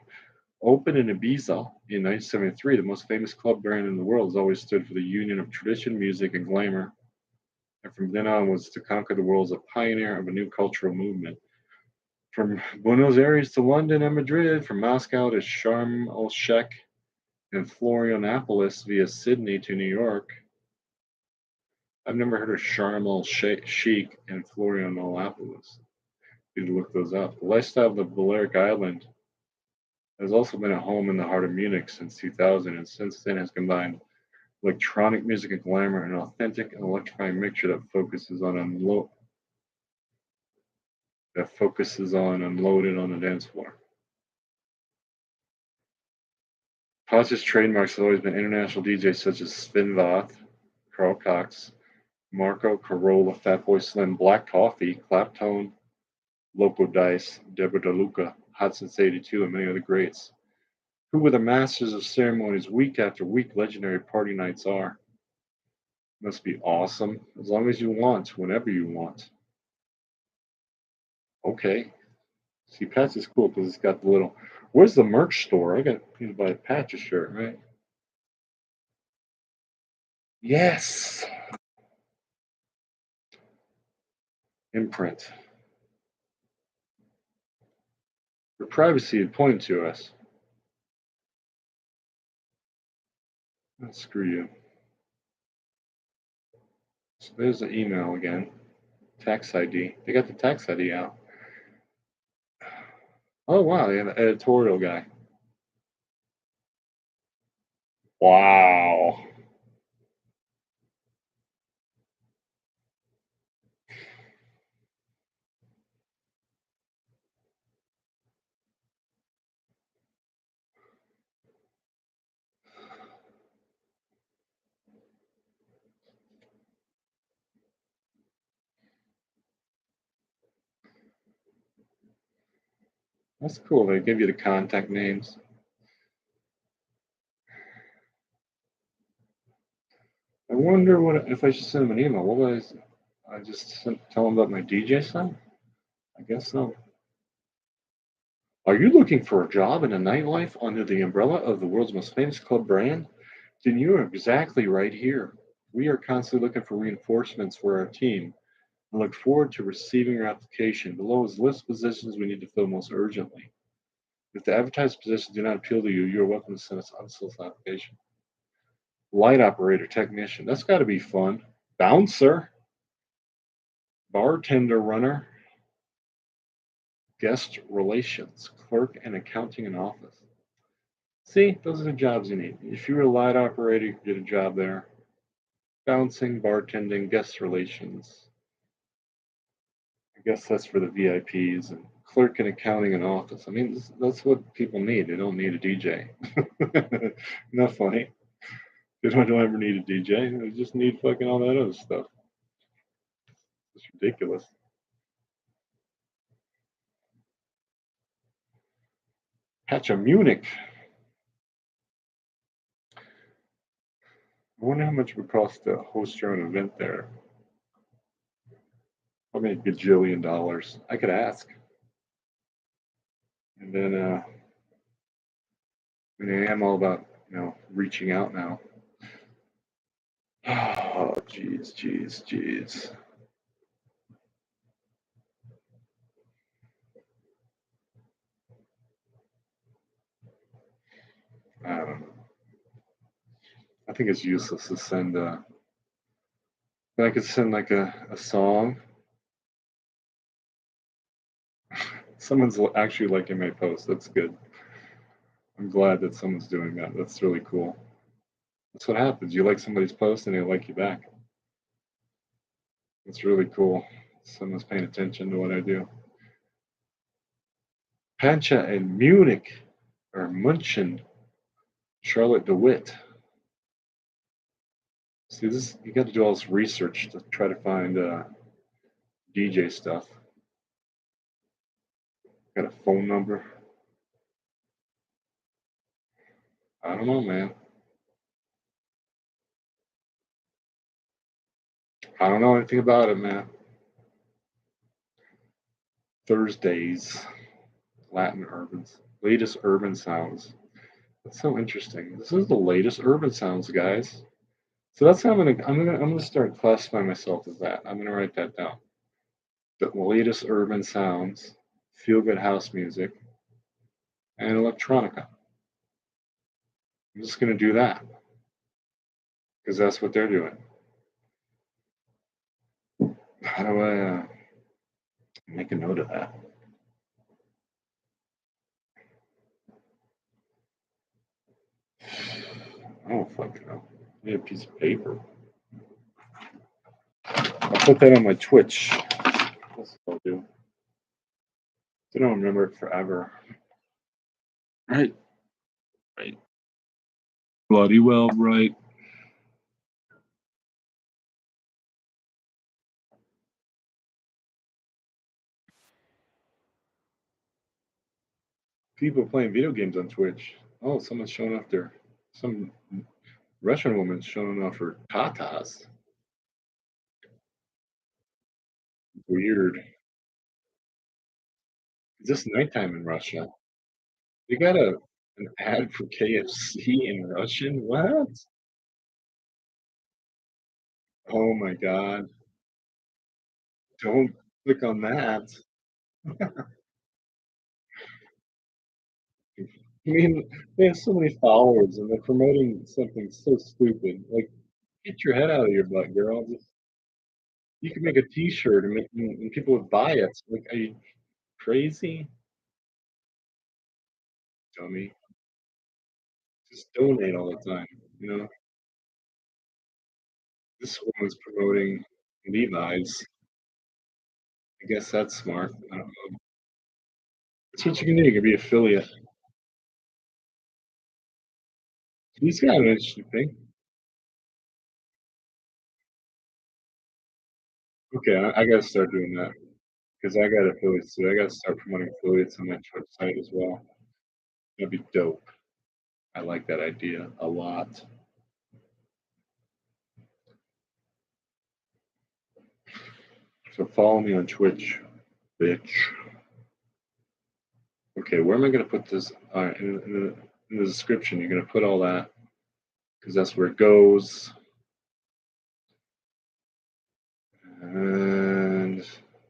Opened in Ibiza in 1973, the most famous club brand in the world has always stood for the union of tradition, music, and glamour. And from then on was to conquer the world as a pioneer of a new cultural movement. From Buenos Aires to London and Madrid, from Moscow to Sharm el Sheikh and Florianopolis via Sydney to New York. I've never heard of Sharm el Sheikh and Florianopolis. Need to look those up. The lifestyle of the Balearic Island has also been a home in the heart of Munich since 2000, and since then has combined electronic music and glamour, an authentic and electrifying mixture that focuses on unloaded on the dance floor. Pacha's trademarks have always been international DJs such as Sven Vath, Carl Cox, Marco Carola, Fatboy Slim, Black Coffee, Claptone, Loco Dice, Deborah DeLuca, Hot Since 82, and many other greats, who were the masters of ceremonies week after week. Legendary party nights are. Must be awesome, as long as you want, whenever you want. Okay. See, Patch is cool because it's got the little. Where's the merch store? I got to buy a Patch shirt, right? Yes. Imprint. For privacy had pointed to us. Oh, screw you. So there's the email again. Tax ID. They got the tax ID out. Oh wow, they have an editorial guy. Wow. That's cool. They give you the contact names. I wonder what if I should send them an email. What would I just tell them about my DJ son? I guess so. Are you looking for a job in the nightlife under the umbrella of the world's most famous club brand? Then you are exactly right here. We are constantly looking for reinforcements for our team and look forward to receiving your application. Below is a list of positions we need to fill most urgently. If the advertised positions do not appeal to you, you are welcome to send us unsolicited application. Light operator technician. That's got to be fun. Bouncer. Bartender runner. Guest relations. Clerk and accounting and office. See, those are the jobs you need. If you were a light operator, you could get a job there. Bouncing, bartending, guest relations. I guess that's for the VIPs and clerk in accounting and office. I mean, that's what people need. They don't need a DJ. Not funny. They don't ever need a DJ. They just need fucking all that other stuff. It's ridiculous. Patch of Munich. I wonder how much it would cost to host your own event there. Probably a gajillion dollars. I could ask. And then, I mean, I am all about, reaching out now. Oh, jeez. I don't know. I think it's useless to send. I could send like a song. Someone's actually liking my post. That's good. I'm glad that someone's doing that. That's really cool. That's what happens. You like somebody's post and they like you back. It's really cool. Someone's paying attention to what I do. Pancha in Munich or München. Charlotte DeWitt. See, this you got to do all this research to try to find DJ stuff. Got a phone number. I don't know, man. I don't know anything about it, man. Thursdays, Latin urbans, latest urban sounds. That's so interesting. This is the latest urban sounds, guys. So that's how I'm gonna start classifying myself as that. I'm gonna write that down. The latest urban sounds, feel good house music, and electronica. I'm just gonna do that because that's what they're doing. How do I make a note of that? I don't fucking know. I need a piece of paper. I'll put that on my Twitch. That's what I'll do. I don't remember it forever. Right. Bloody well, right. People playing video games on Twitch. Oh, someone's showing off some Russian woman's showing off her tatas. Weird. Is this nighttime in Russia? They got an ad for KFC in Russian? What? Oh my God. Don't click on that. I mean, they have so many followers and they're promoting something so stupid. Like, get your head out of your butt, girl. You could make a T-shirt and people would buy it. Like, are you crazy? Dummy. Just donate all the time, you know? This woman's promoting Levi's. I guess that's smart. I don't know. That's what you can do. You can be affiliate. He's got an interesting thing. Okay, I gotta start doing that because I got affiliates too. I gotta start promoting affiliates on my Twitch site as well. That'd be dope. I like that idea a lot. So follow me on Twitch, bitch. Okay, where am I gonna put this? All right, in the description, you're gonna put all that because that's where it goes. And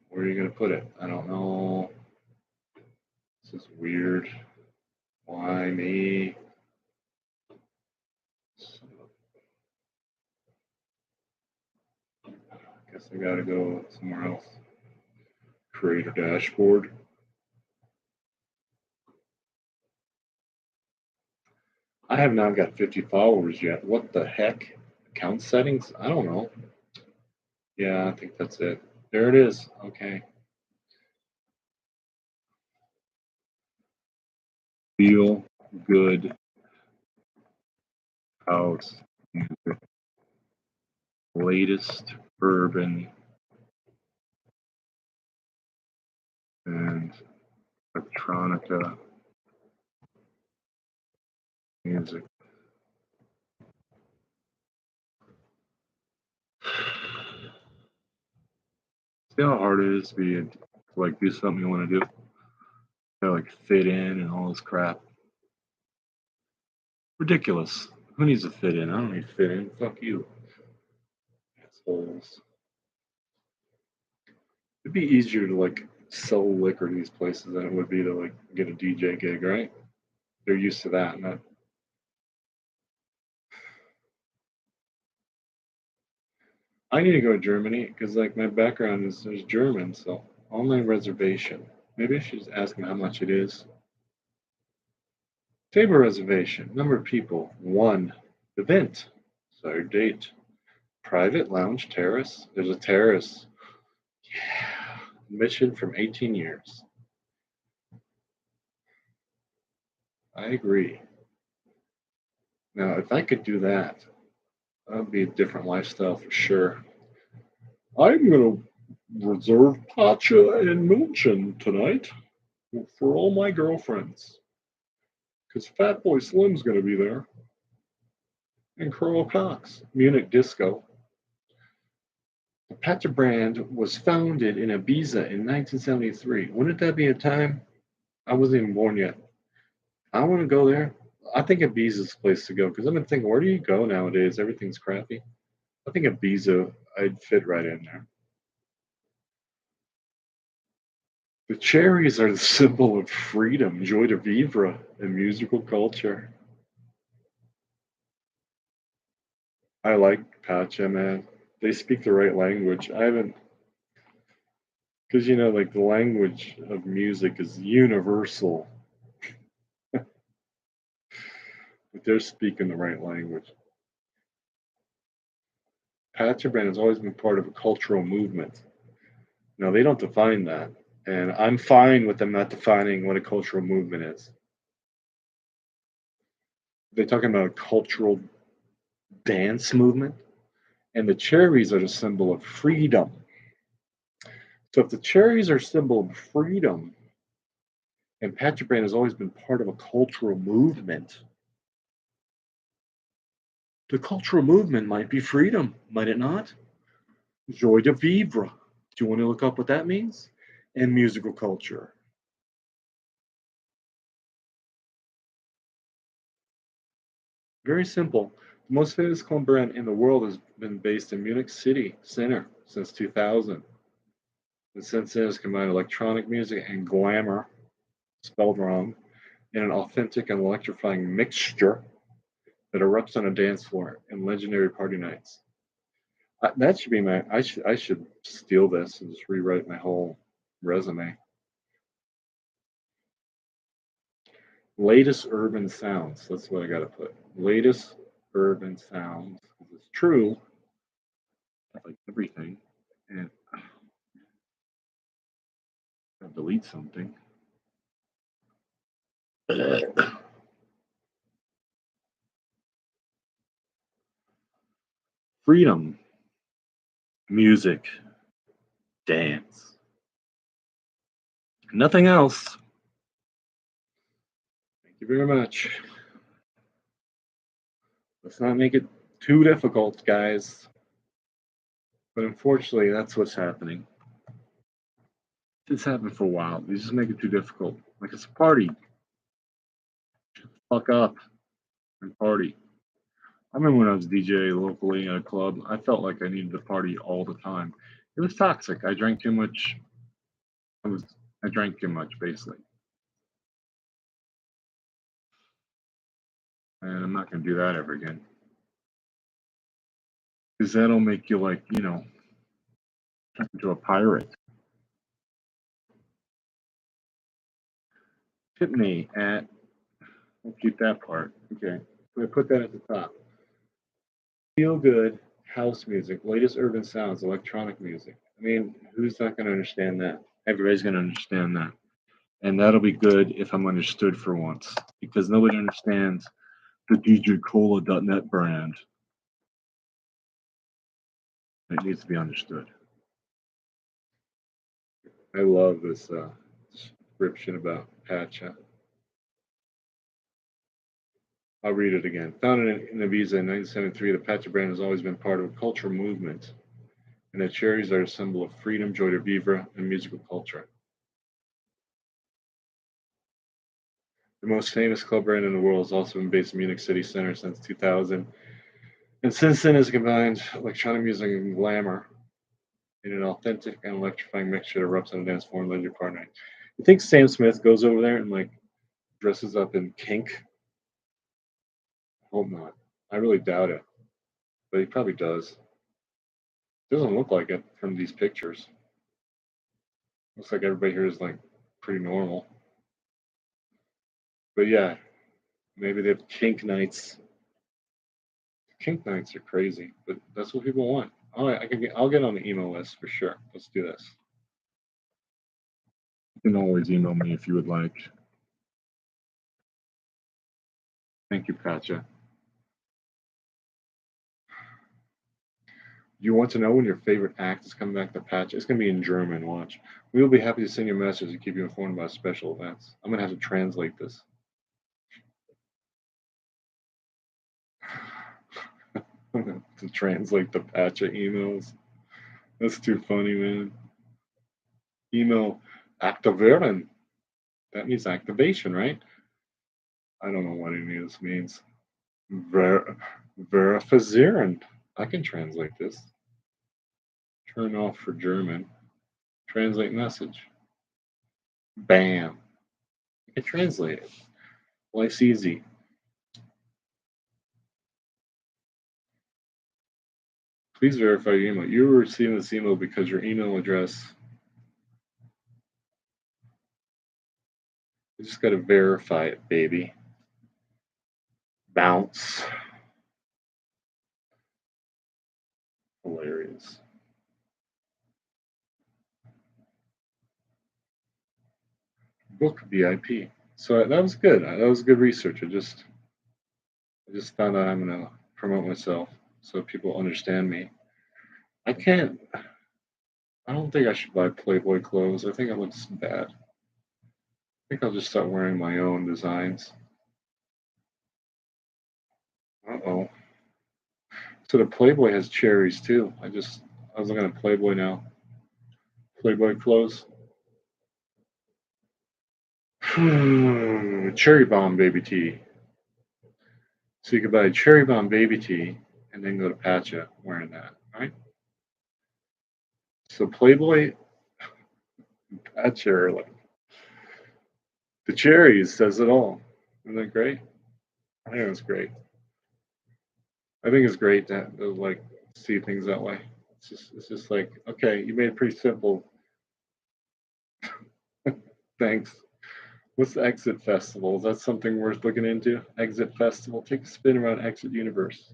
where are you gonna put it? I don't know. This is weird. Why me? Guess I gotta go somewhere else. Creator dashboard. I have not got 50 followers yet. What the heck? Account settings? I don't know. Yeah, I think that's it. There it is. Okay. Feel good house music. Latest urban and electronica music. See how hard it is to like do something you want to do? To like fit in and all this crap. Ridiculous. Who needs to fit in? I don't need to fit in. Fuck you. Assholes. It'd be easier to like sell liquor to these places than it would be to like get a DJ gig, right? They're used to that. And I need to go to Germany because like my background is German, so online reservation. Maybe I should just ask them how much it is. Table reservation. Number of people. 1. Event. Desired date. Private lounge terrace. There's a terrace. Yeah. Admission from 18 years. I agree. Now, if I could do that, that would be a different lifestyle for sure. I'm going to reserve Pacha in München tonight for all my girlfriends. Because Fatboy Slim's going to be there. And Carl Cox. Munich Disco. The Pacha brand was founded in Ibiza in 1973. Wouldn't that be a time? I wasn't even born yet. I want to go there. I think Ibiza's the place to go because I've been thinking, where do you go nowadays? Everything's crappy. I think Ibiza, I'd fit right in there. The cherries are the symbol of freedom, joie de vivre, and musical culture. I like Pacha, man. They speak the right language. I haven't, because you know, like the language of music is universal, but they're speaking the right language. Pacha brand has always been part of a cultural movement. No, they don't define that. And I'm fine with them not defining what a cultural movement is. They're talking about a cultural dance movement, and the cherries are the symbol of freedom. So if the cherries are a symbol of freedom, and Pacha brand has always been part of a cultural movement, the cultural movement might be freedom, might it not? Joie de vivre. Do you want to look up what that means? And musical culture. Very simple. The most famous cologne brand in the world has been based in Munich City Center since 2000. And since then, it's combined electronic music and glamour, spelled wrong, in an authentic and electrifying mixture that erupts on a dance floor and legendary party nights. That should be my. I should steal this and just rewrite my whole resume. Latest urban sounds. That's what I got to put. Latest urban sounds. It's true. Like everything. And I'll delete something. Freedom, music, dance. Nothing else. Thank you very much. Let's not make it too difficult, guys. But unfortunately, that's what's happening. It's happened for a while. They just make it too difficult. Like it's a party. Fuck up and party. I remember when I was DJ locally at a club, I felt like I needed to party all the time. It was toxic. I drank too much. I drank too much basically. And I'm not gonna do that ever again. Because that'll make you like, turn into a pirate. Tip me at, I'll keep that part. Okay. So I put that at the top. Feel good house music, latest urban sounds, electronic music. I mean, who's not going to understand that? Everybody's going to understand that. And that'll be good if I'm understood for once, because nobody understands the DJCola.net brand. It needs to be understood. I love this description about Pacha. I'll read it again. Founded in Ibiza in 1973, the Pacha brand has always been part of a cultural movement, and the cherries are a symbol of freedom, joy de vivre, and musical culture. The most famous club brand in the world has also been based in Munich City Center since 2000, and since then has combined electronic music and glamour in an authentic and electrifying mixture that erupts on the dance floor and leisure partnering. You think Sam Smith goes over there and like dresses up in kink? Hope not. I really doubt it, but he probably does. Doesn't look like it from these pictures. Looks like everybody here is like pretty normal. But yeah, maybe they have kink nights. Kink nights are crazy, but that's what people want. All right, I'll get on the email list for sure. Let's do this. You can always email me if you would like. Thank you, Katja. You want to know when your favorite act is coming back to Patch? It's going to be in German, watch. We will be happy to send you a message to keep you informed about special events. I'm going to have to translate this. To translate the Patcha emails. That's too funny, man. Email activieren. That means activation, right? I don't know what any of this means. Verifizieren. I can translate this. Turn off for German. Translate message. Bam. I can translate it. Life's easy. Please verify your email. You are receiving this email because your email address. You just got to verify it, baby. Bounce. Hilarious. Book VIP. So that was good. That was good research. I just found out I'm gonna promote myself so people understand me. I can't. I don't think I should buy Playboy clothes. I think it looks bad. I think I'll just start wearing my own designs. Uh-oh. So the Playboy has cherries too. I was looking at Playboy now. Playboy clothes. Cherry Bomb Baby Tee. So you could buy a Cherry Bomb Baby Tee and then go to Patcha wearing that, right? So Playboy, Patcha are like the cherries says it all. Isn't that great? I think it's great. I think it's great to like see things that way. It's just like, okay, you made it pretty simple. Thanks. What's the Exit Festival? Is that something worth looking into? Exit Festival. Take a spin around Exit Universe.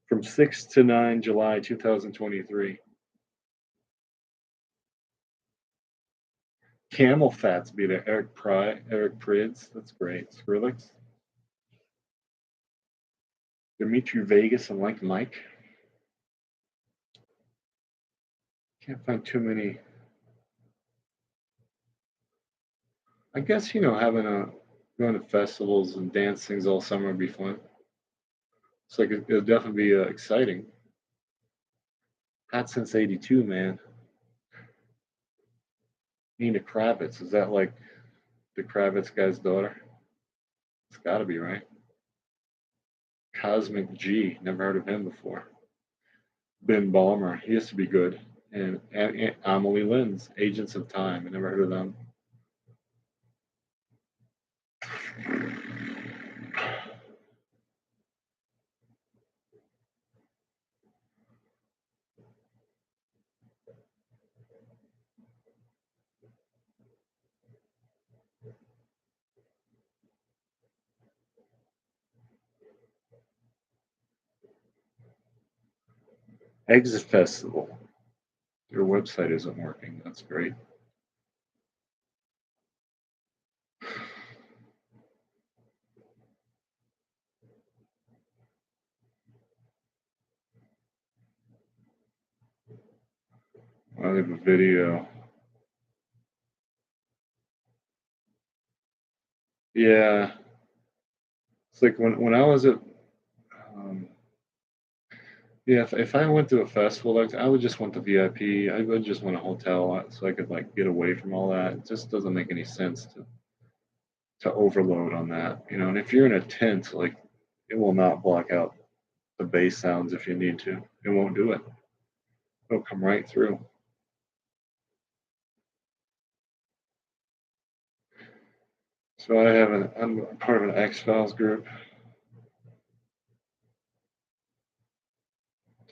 From 6 to 9 July 2023. Camel Fats be there. Eric Prids. That's great. Skrillex. Dimitri Vegas and Like Mike. Can't find too many. I guess, having going to festivals and dance things all summer would be fun. It's like it'll definitely be exciting. Hot since '82, man. Nina Kravitz, is that like the Kravitz guy's daughter? It's got to be, right? Cosmic G, never heard of him before. Ben Balmer, he used to be good. And Amelie Lynn's Agents of Time, I never heard of them. Exit Festival. Your website isn't working. That's great. I leave a video. Yeah, it's like when I was at, um, yeah, if I went to a festival, like I would just want the VIP. I would just want a hotel so I could like get away from all that. It just doesn't make any sense to overload on that, you know. And if you're in a tent, like it will not block out the bass sounds if you need to. It won't do it. It'll come right through. So I'm part of an X-Files group.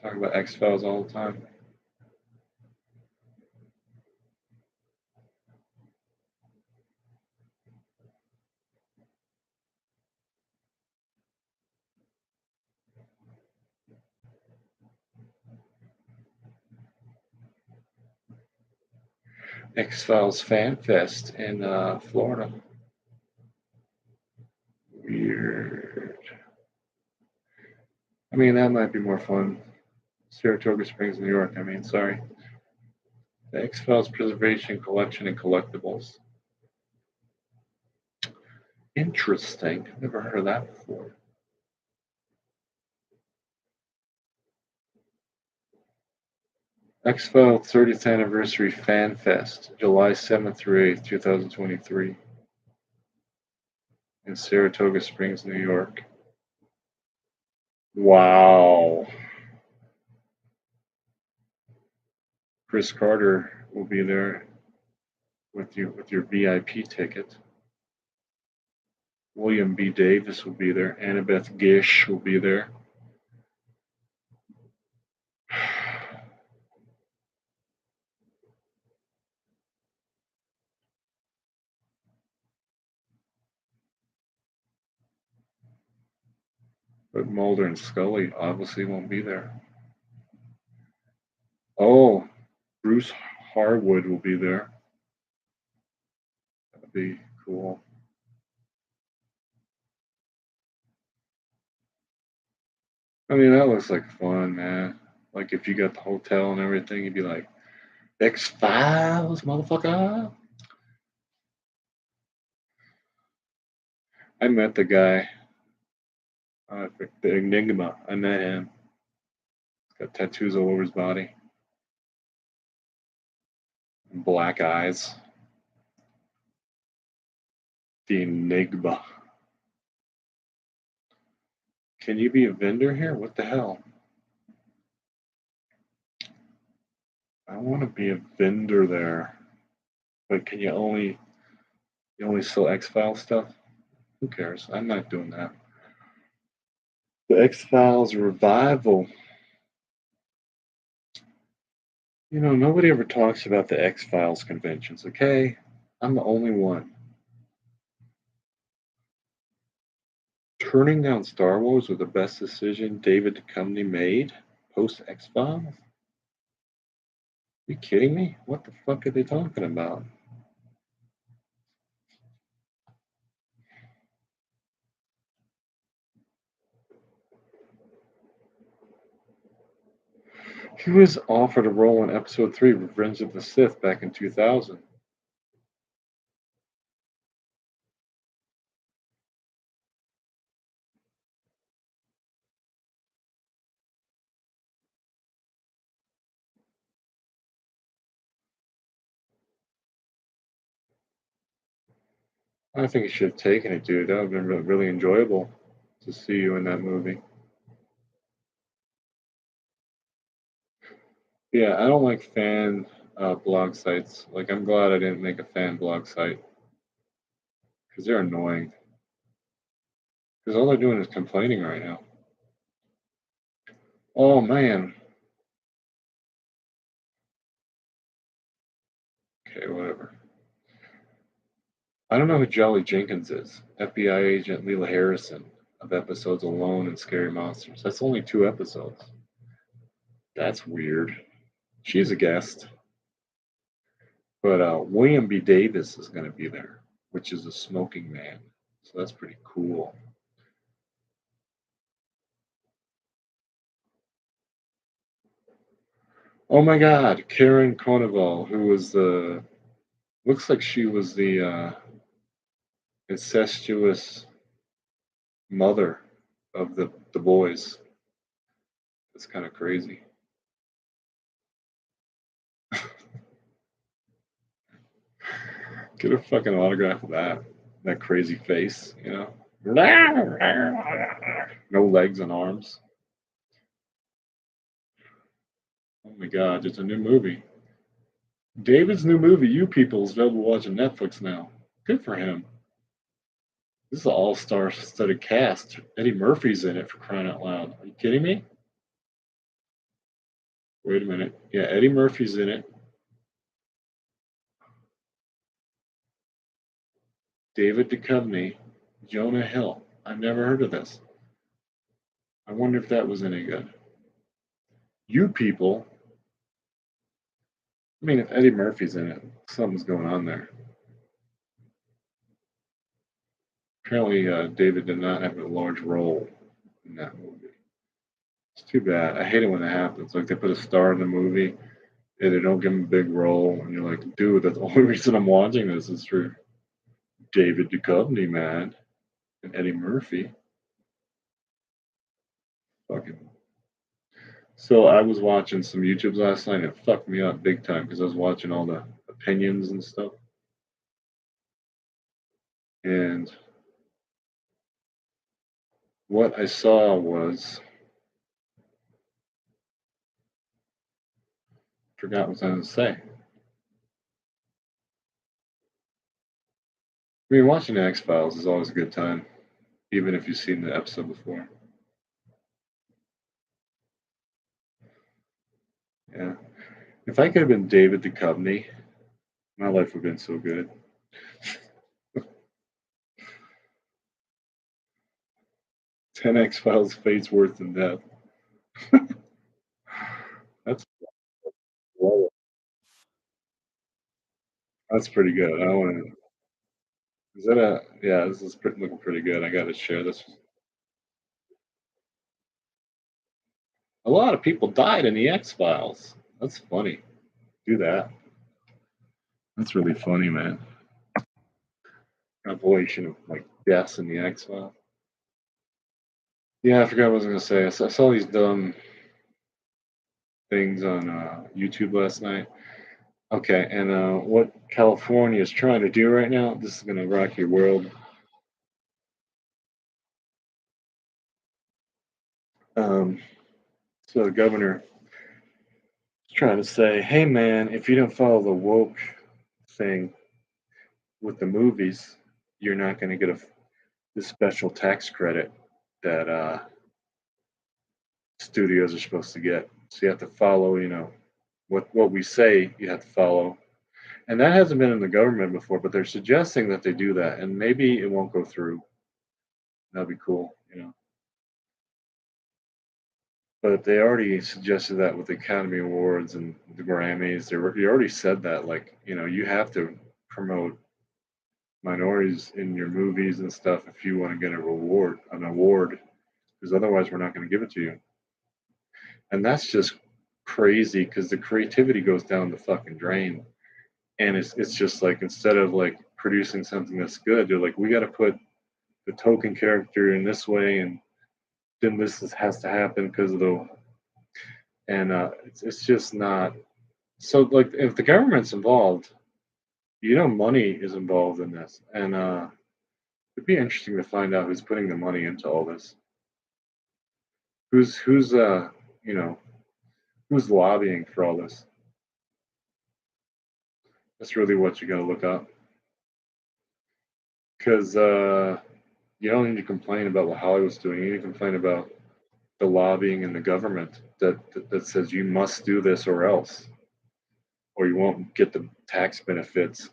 Talk about X-Files all the time. X-Files Fan Fest in Florida. Weird. I mean, that might be more fun. Saratoga Springs, New York. I mean, sorry. The X-Files Preservation Collection and Collectibles. Interesting. Never heard of that before. X-Files 30th Anniversary Fan Fest, July 7th through 8th, 2023, in Saratoga Springs, New York. Wow. Chris Carter will be there with your VIP ticket. William B. Davis will be there. Annabeth Gish will be there. But Mulder and Scully obviously won't be there. Oh, Bruce Harwood will be there. That'd be cool. I mean, that looks like fun, man. Like if you got the hotel and everything, you'd be like, X-Files, motherfucker. I met the guy, the Enigma. I met him. He's got tattoos all over his body, black eyes. The Enigma. Can you be a vendor here? What the hell? I want to be a vendor there. But can you only sell X-Files stuff? Who cares? I'm not doing that. The X-Files revival. You know, nobody ever talks about the X-Files conventions, okay? I'm the only one. Turning down Star Wars was the best decision David Duchovny made post X-Files? Are you kidding me? What the fuck are they talking about? He was offered a role in Episode 3, Revenge of the Sith, back in 2000. I think he should have taken it, dude. That would have been really enjoyable to see you in that movie. Yeah, I don't like fan blog sites. Like, I'm glad I didn't make a fan blog site because they're annoying. Because all they're doing is complaining right now. Oh, man. Okay, whatever. I don't know who Jolly Jenkins is. FBI agent Leela Harrison of episodes Alone and Scary Monsters. That's only 2 episodes. That's weird. She's a guest. But William B. Davis is going to be there, which is a smoking man. So that's pretty cool. Oh my God, Karen Carnival, who was the looks like she was the incestuous mother of the boys. It's kind of crazy. Get a fucking autograph of that. That crazy face, you know? No legs and arms. Oh my God, it's a new movie. David's new movie, You People, is available to watch on Netflix now. Good for him. This is an all-star studded cast. Eddie Murphy's in it, for crying out loud. Are you kidding me? Wait a minute. Yeah, Eddie Murphy's in it. David Duchovny, Jonah Hill. I've never heard of this. I wonder if that was any good. You People. I mean, if Eddie Murphy's in it, something's going on there. Apparently, David did not have a large role in that movie. It's too bad. I hate it when that happens. Like they put a star in the movie and they don't give him a big role, and you're like, dude, that's the only reason I'm watching this is for David Duchovny, man, and Eddie Murphy. Fucking. So I was watching some YouTubes last night, and it fucked me up big time because I was watching all the opinions and stuff, and what I saw was forgot what I was going to say. I mean, watching the X Files is always a good time, even if you've seen the episode before. Yeah. If I could have been David Duchovny, my life would have been so good. 10 X Files fates worse than death. That's that's pretty good. I want to. Is that a? Yeah, this is looking pretty good. I got to share this. A lot of people died in the X Files. That's funny. Do that. That's really funny, man. Compilation of like deaths in the X Files. Yeah, I forgot what I was gonna say. I saw these dumb things on YouTube last night. Okay, and what California is trying to do right now, this is gonna rock your world. Um, so the governor is trying to say, hey man, if you don't follow the woke thing with the movies, you're not gonna get this special tax credit that studios are supposed to get. So you have to follow, what we say you have to follow. And that hasn't been in the government before, but they're suggesting that they do that, and maybe it won't go through. That'd be cool. But they already suggested that with the Academy Awards and the Grammys. You already said that, like, you have to promote minorities in your movies and stuff if you want to get an award, because otherwise we're not going to give it to you. And that's just crazy because the creativity goes down the fucking drain. And it's just like instead of like producing something that's good, they're like, we got to put the token character in this way, and then has to happen because of the and it's just not so like if the government's involved, money is involved in this, and it'd be interesting to find out who's putting the money into all this. Who's you know who's lobbying for all this? That's really what you got to look up because you don't need to complain about what Hollywood's doing. You need to complain about the lobbying in the government that says you must do this or you won't get the tax benefits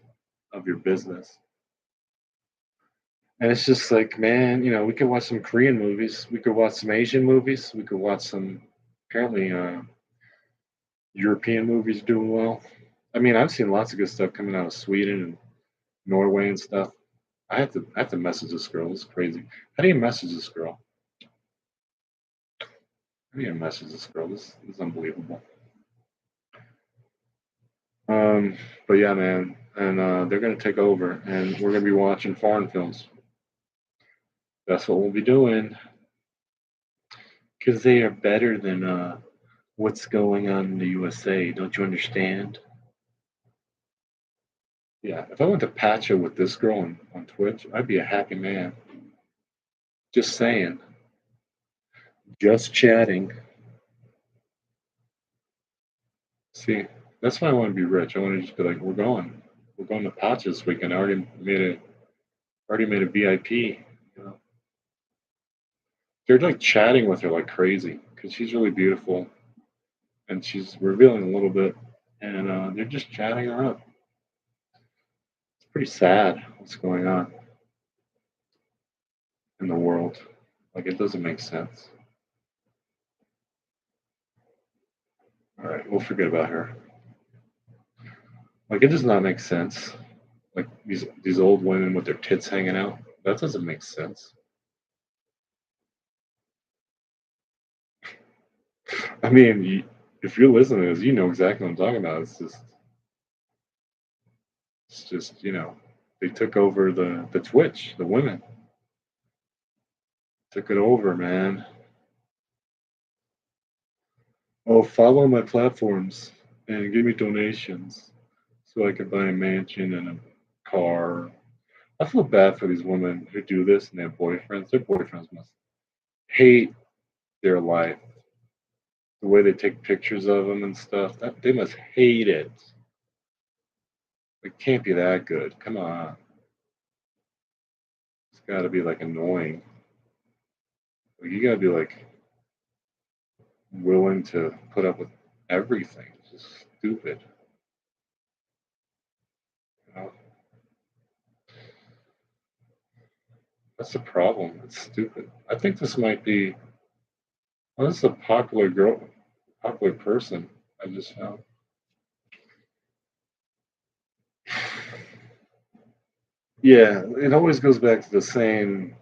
of your business. And it's just like, man, we could watch some Korean movies, we could watch some Asian movies, we could watch some apparently European movies doing well. I mean, I've seen lots of good stuff coming out of Sweden and Norway and stuff. I have to message this girl. It's crazy. How do you message this girl? How do you message this girl? This is unbelievable. Um, but yeah, man, and they're gonna take over, and we're gonna be watching foreign films. That's what we'll be doing, because they are better than what's going on in the USA. Don't you understand? Yeah, if I went to Pacha with this girl on Twitch, I'd be a happy man. Just saying. Just chatting. See, that's why I want to be rich. I want to just be like, we're going to Pacha this weekend. I already made a VIP. You know, they're like chatting with her like crazy because she's really beautiful and she's revealing a little bit, and they're just chatting her up. It's pretty sad what's going on in the world. Like it doesn't make sense. All right, we'll forget about her. Like it does not make sense. Like these old women with their tits hanging out. That doesn't make sense. I mean, if you're listening to this, you know exactly what I'm talking about. It's just they took over the Twitch. The women took it over, man. Oh, follow my platforms and give me donations so I can buy a mansion and a car. I feel bad for these women who do this and they have boyfriends. Their boyfriends must hate their life, the way they take pictures of them and stuff. They must hate it. It can't be that good. Come on. It's got to be like annoying. Like, you got to be like willing to put up with everything. It's just stupid. You know? That's the problem. It's stupid. I think this might be. Well, this is a popular person. I just found. Yeah, it always goes back to the same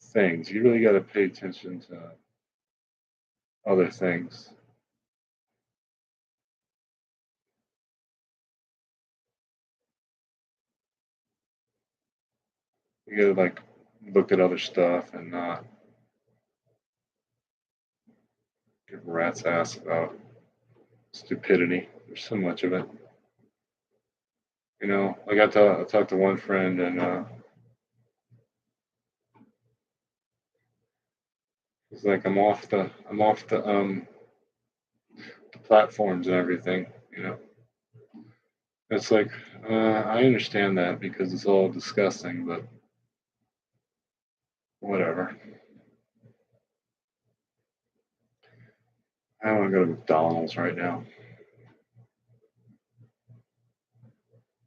things. You really got to pay attention to other things. You got to like look at other stuff and not give a rat's ass about stupidity. There's so much of it. Like I talked to one friend and he's like, the platforms and everything. It's like I understand that because it's all disgusting, but whatever. I don't want to go to McDonald's right now.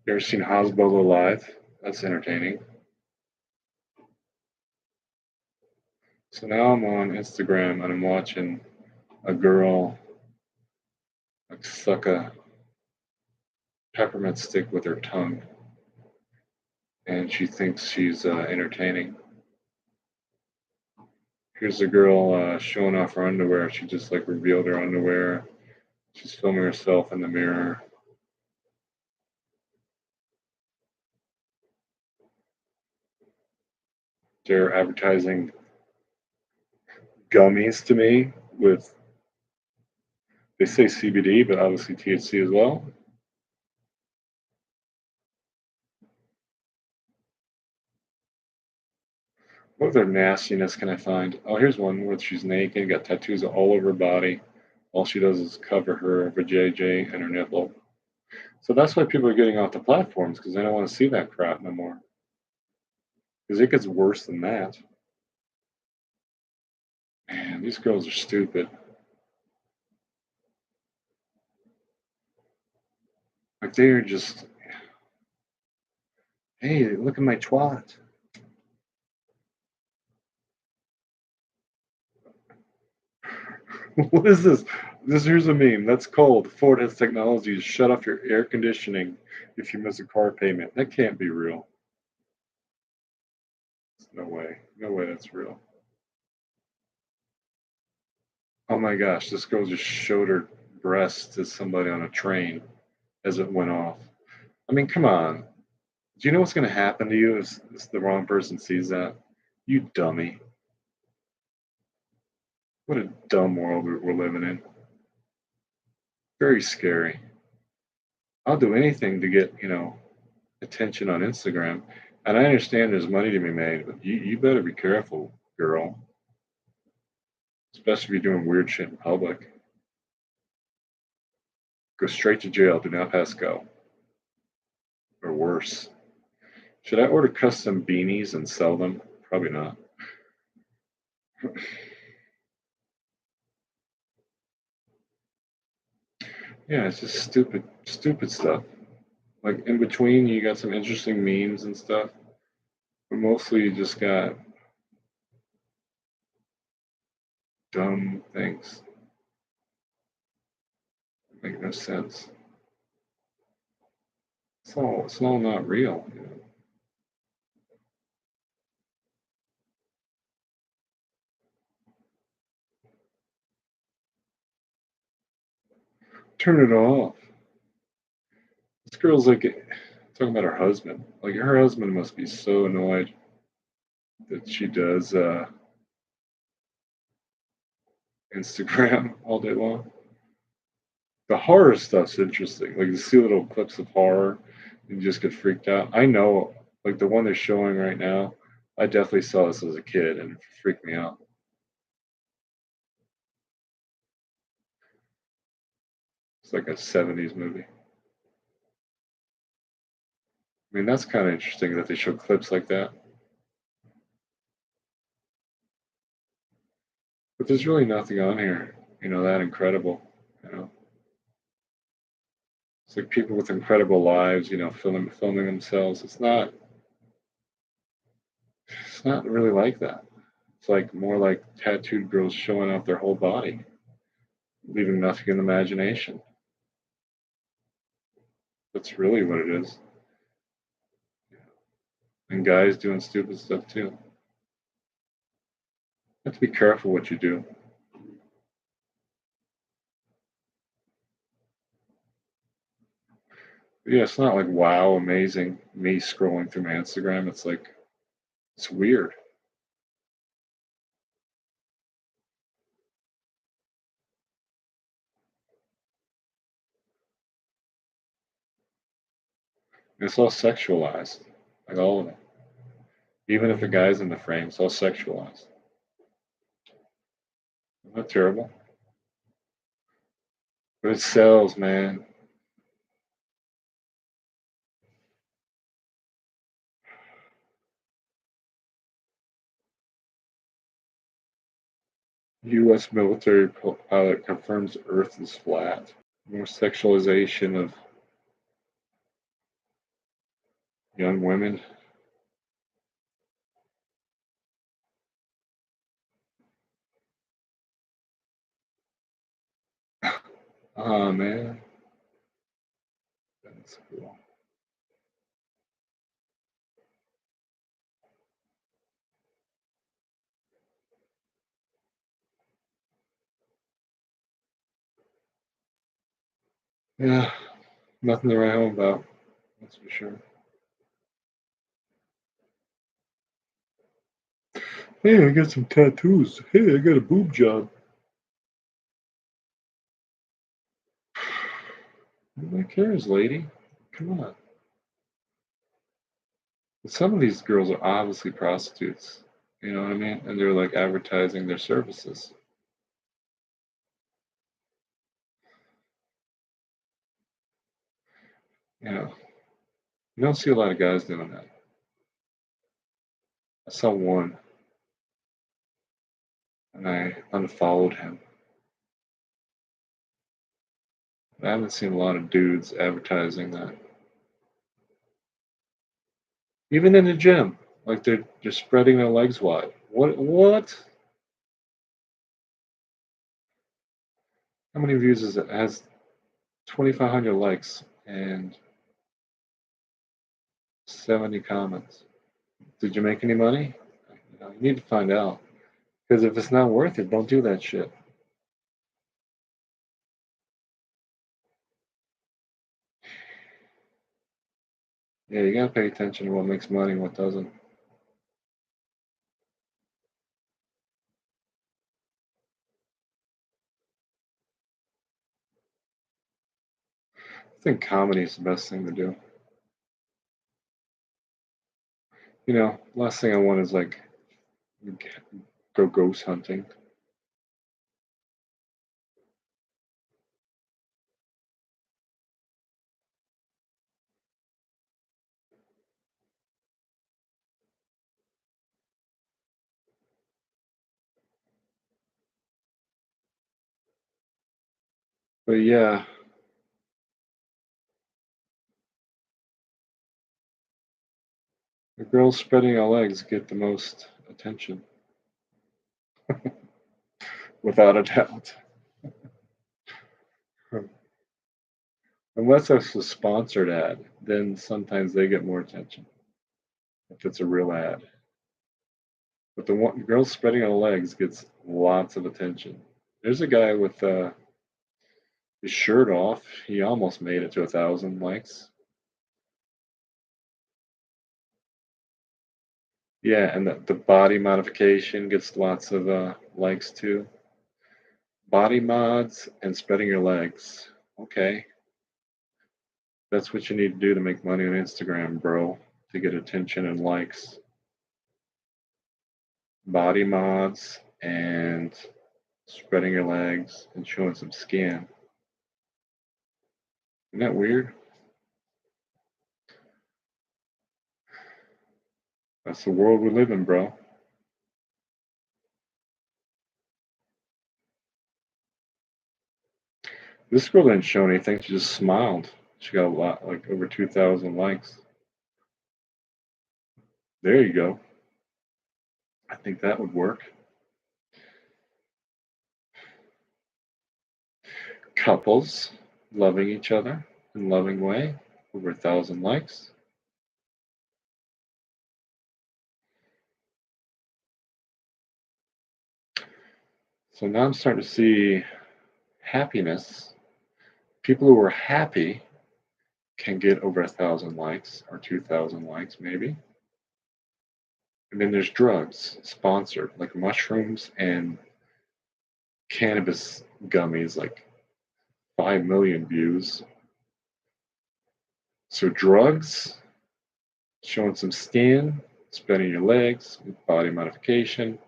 You ever seen Hasbullah live? That's entertaining. So now I'm on Instagram and I'm watching a girl like suck a peppermint stick with her tongue, and she thinks she's entertaining. Here's a girl showing off her underwear. She just like revealed her underwear. She's filming herself in the mirror. They're advertising gummies to me with, they say CBD, but obviously THC as well. What other nastiness can I find? Oh, here's one where she's naked, got tattoos all over her body. All she does is cover her vajayjay and her nipple. So that's why people are getting off the platforms because they don't want to see that crap no more. Because it gets worse than that. Man, these girls are stupid. Like they are just, hey, look at my twat. What is this? Here's a meme. That's cold. Ford has technology to shut off your air conditioning if you miss a car payment. That can't be real. No way. No way that's real. Oh my gosh, this girl just showed her breasts to somebody on a train. as it went off. I mean, come on. Do you know what's going to happen to you if the wrong person sees that? You dummy. What a dumb world we're living in. Very scary. I'll do anything to get, attention on Instagram. And I understand there's money to be made, but you better be careful, girl. Especially if you're doing weird shit in public. Go straight to jail. Do not pass go. Or worse. Should I order custom beanies and sell them? Probably not. Yeah, it's just stupid stuff. Like in between, you got some interesting memes and stuff, but mostly you just got dumb things. Make no sense. It's all not real. Turn it off. This girl's like talking about her husband. Like her husband must be so annoyed that she does Instagram all day long. The horror stuff's interesting. Like you see little clips of horror and you just get freaked out. I know, like the one they're showing right now, I definitely saw this as a kid and it freaked me out. It's like a 70s movie. I mean, that's kind of interesting that they show clips like that. But there's really nothing on here, that incredible. You know, it's like people with incredible lives, filming themselves. It's not really like that. It's like more like tattooed girls showing off their whole body, leaving nothing in the imagination. That's really what it is. And guys doing stupid stuff too. You have to be careful what you do. But yeah, it's not like wow, amazing me scrolling through my Instagram. It's like it's weird. It's all sexualized, like all of it. Even if the guy's in the frame, it's all sexualized. Isn't that terrible? But it sells, man. U.S. military pilot confirms Earth is flat. More sexualization of young women. Oh, man. That's cool. Yeah, nothing to write home about. That's for sure. Hey, I got some tattoos. Hey, I got a boob job. Nobody cares, lady. Come on. Some of these girls are obviously prostitutes. You know what I mean? And they're like advertising their services. You know, you don't see a lot of guys doing that. I saw one and I unfollowed him. I haven't seen a lot of dudes advertising that. Even in the gym, like they're spreading their legs wide. What? How many views is it? It has 2,500 likes and 70 comments. Did you make any money? You need to find out. Because if it's not worth it, don't do that shit. Yeah, you gotta pay attention to what makes money and what doesn't. I think comedy is the best thing to do. Last thing I want is like go ghost hunting. But yeah, the girls spreading her legs get the most attention, without a doubt. Unless it's a sponsored ad, then sometimes they get more attention if it's a real ad. But the one girl spreading her legs gets lots of attention. There's a guy with his shirt off. He almost made it to 1,000 likes. Yeah, and the body modification gets lots of likes too. Body mods and spreading your legs. Okay, that's what you need to do to make money on Instagram, bro, to get attention and likes. Body mods and spreading your legs and showing some skin. Isn't that weird? That's the world we live in, bro. This girl didn't show anything. She just smiled. She got a lot, like over 2,000 likes. There you go. I think that would work. Couples loving each other in a loving way. Over 1,000 likes. So now I'm starting to see happiness. People who are happy can get over 1,000 likes or 2,000 likes, maybe. And then there's drugs, sponsored, like mushrooms and cannabis gummies, like 5 million views. So drugs, showing some skin, spreading your legs, body modification,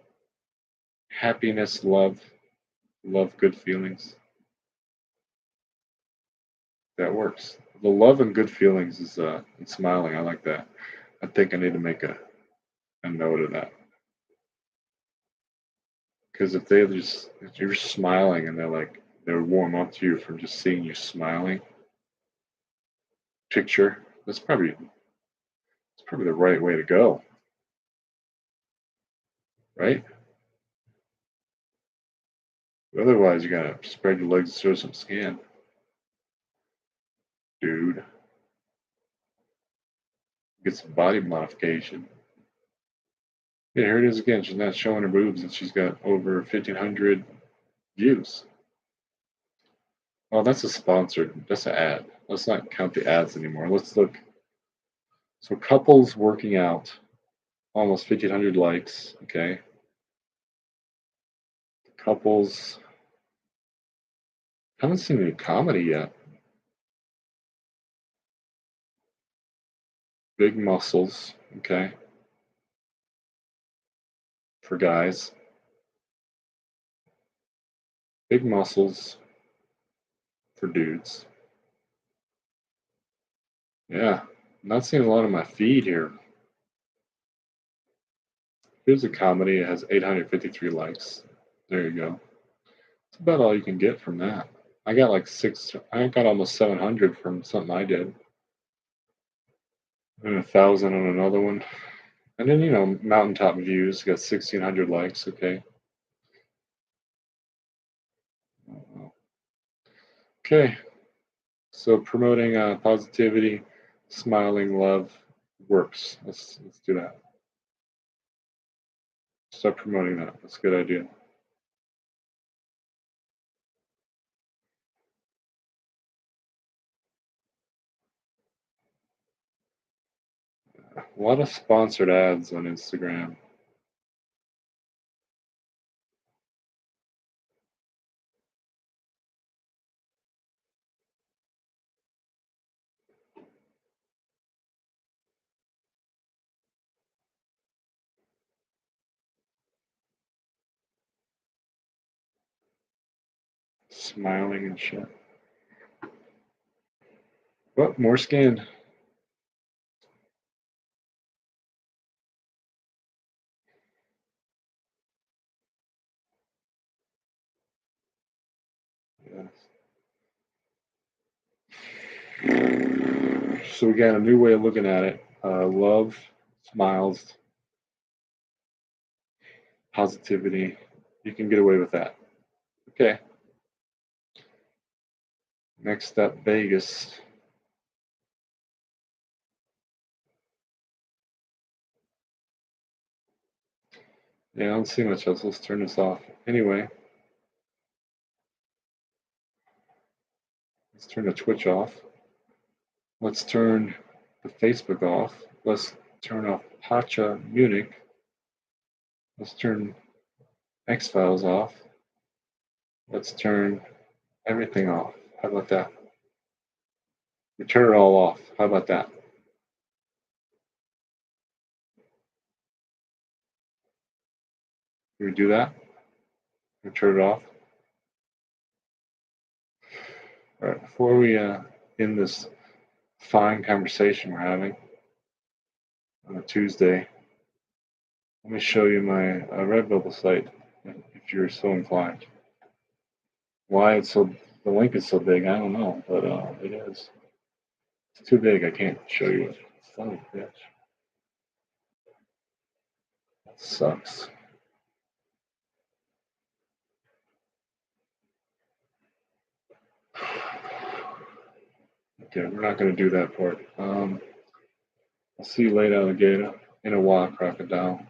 happiness, love, good feelings. That works. The love and good feelings is and smiling. I like that. I think I need to make a note of that. Because if you're smiling and they're warm up to you from just seeing you smiling, picture, it's probably the right way to go, right? Otherwise, you gotta spread your legs and show some skin, dude. Get some body modification. Yeah, here it is again. She's not showing her boobs, and she's got over 1,500 views. Oh, that's a sponsored. That's an ad. Let's not count the ads anymore. Let's look. So couples working out, almost 1,500 likes. Okay, couples. Haven't seen any comedy yet. Big muscles. Okay, for guys. Big muscles for dudes. Yeah, I'm not seeing a lot of my feed here. Here's a comedy. It has 853 likes. There you go. That's about all you can get from that. I got like six. I got almost 700 from something I did, and 1,000 on another one. And then mountaintop views got 1,600 likes. Okay. Okay. So promoting positivity, smiling, love works. Let's do that. Start promoting that. That's a good idea. A lot of sponsored ads on Instagram. Smiling and shit. But more scanned. Yes. So we got a new way of looking at it. Love, smiles, positivity. You can get away with that. Okay. Next up, Vegas. Yeah, I don't see much else. Let's turn this off. Anyway, let's turn the Twitch off. Let's turn the Facebook off. Let's turn off Pacha Munich. Let's turn X-Files off. Let's turn everything off. How about that? We turn it all off. How about that? Can we do that? We turn it off. All right, before we end this fine conversation we're having on a Tuesday, let me show you my Redbubble site if you're so inclined. Why it's so, the link is so big, I don't know, but it is. It's too big, I can't show you it. Son of a bitch. That sucks. Okay, we're not going to do that part. I'll see you later, alligator, in a while, crocodile.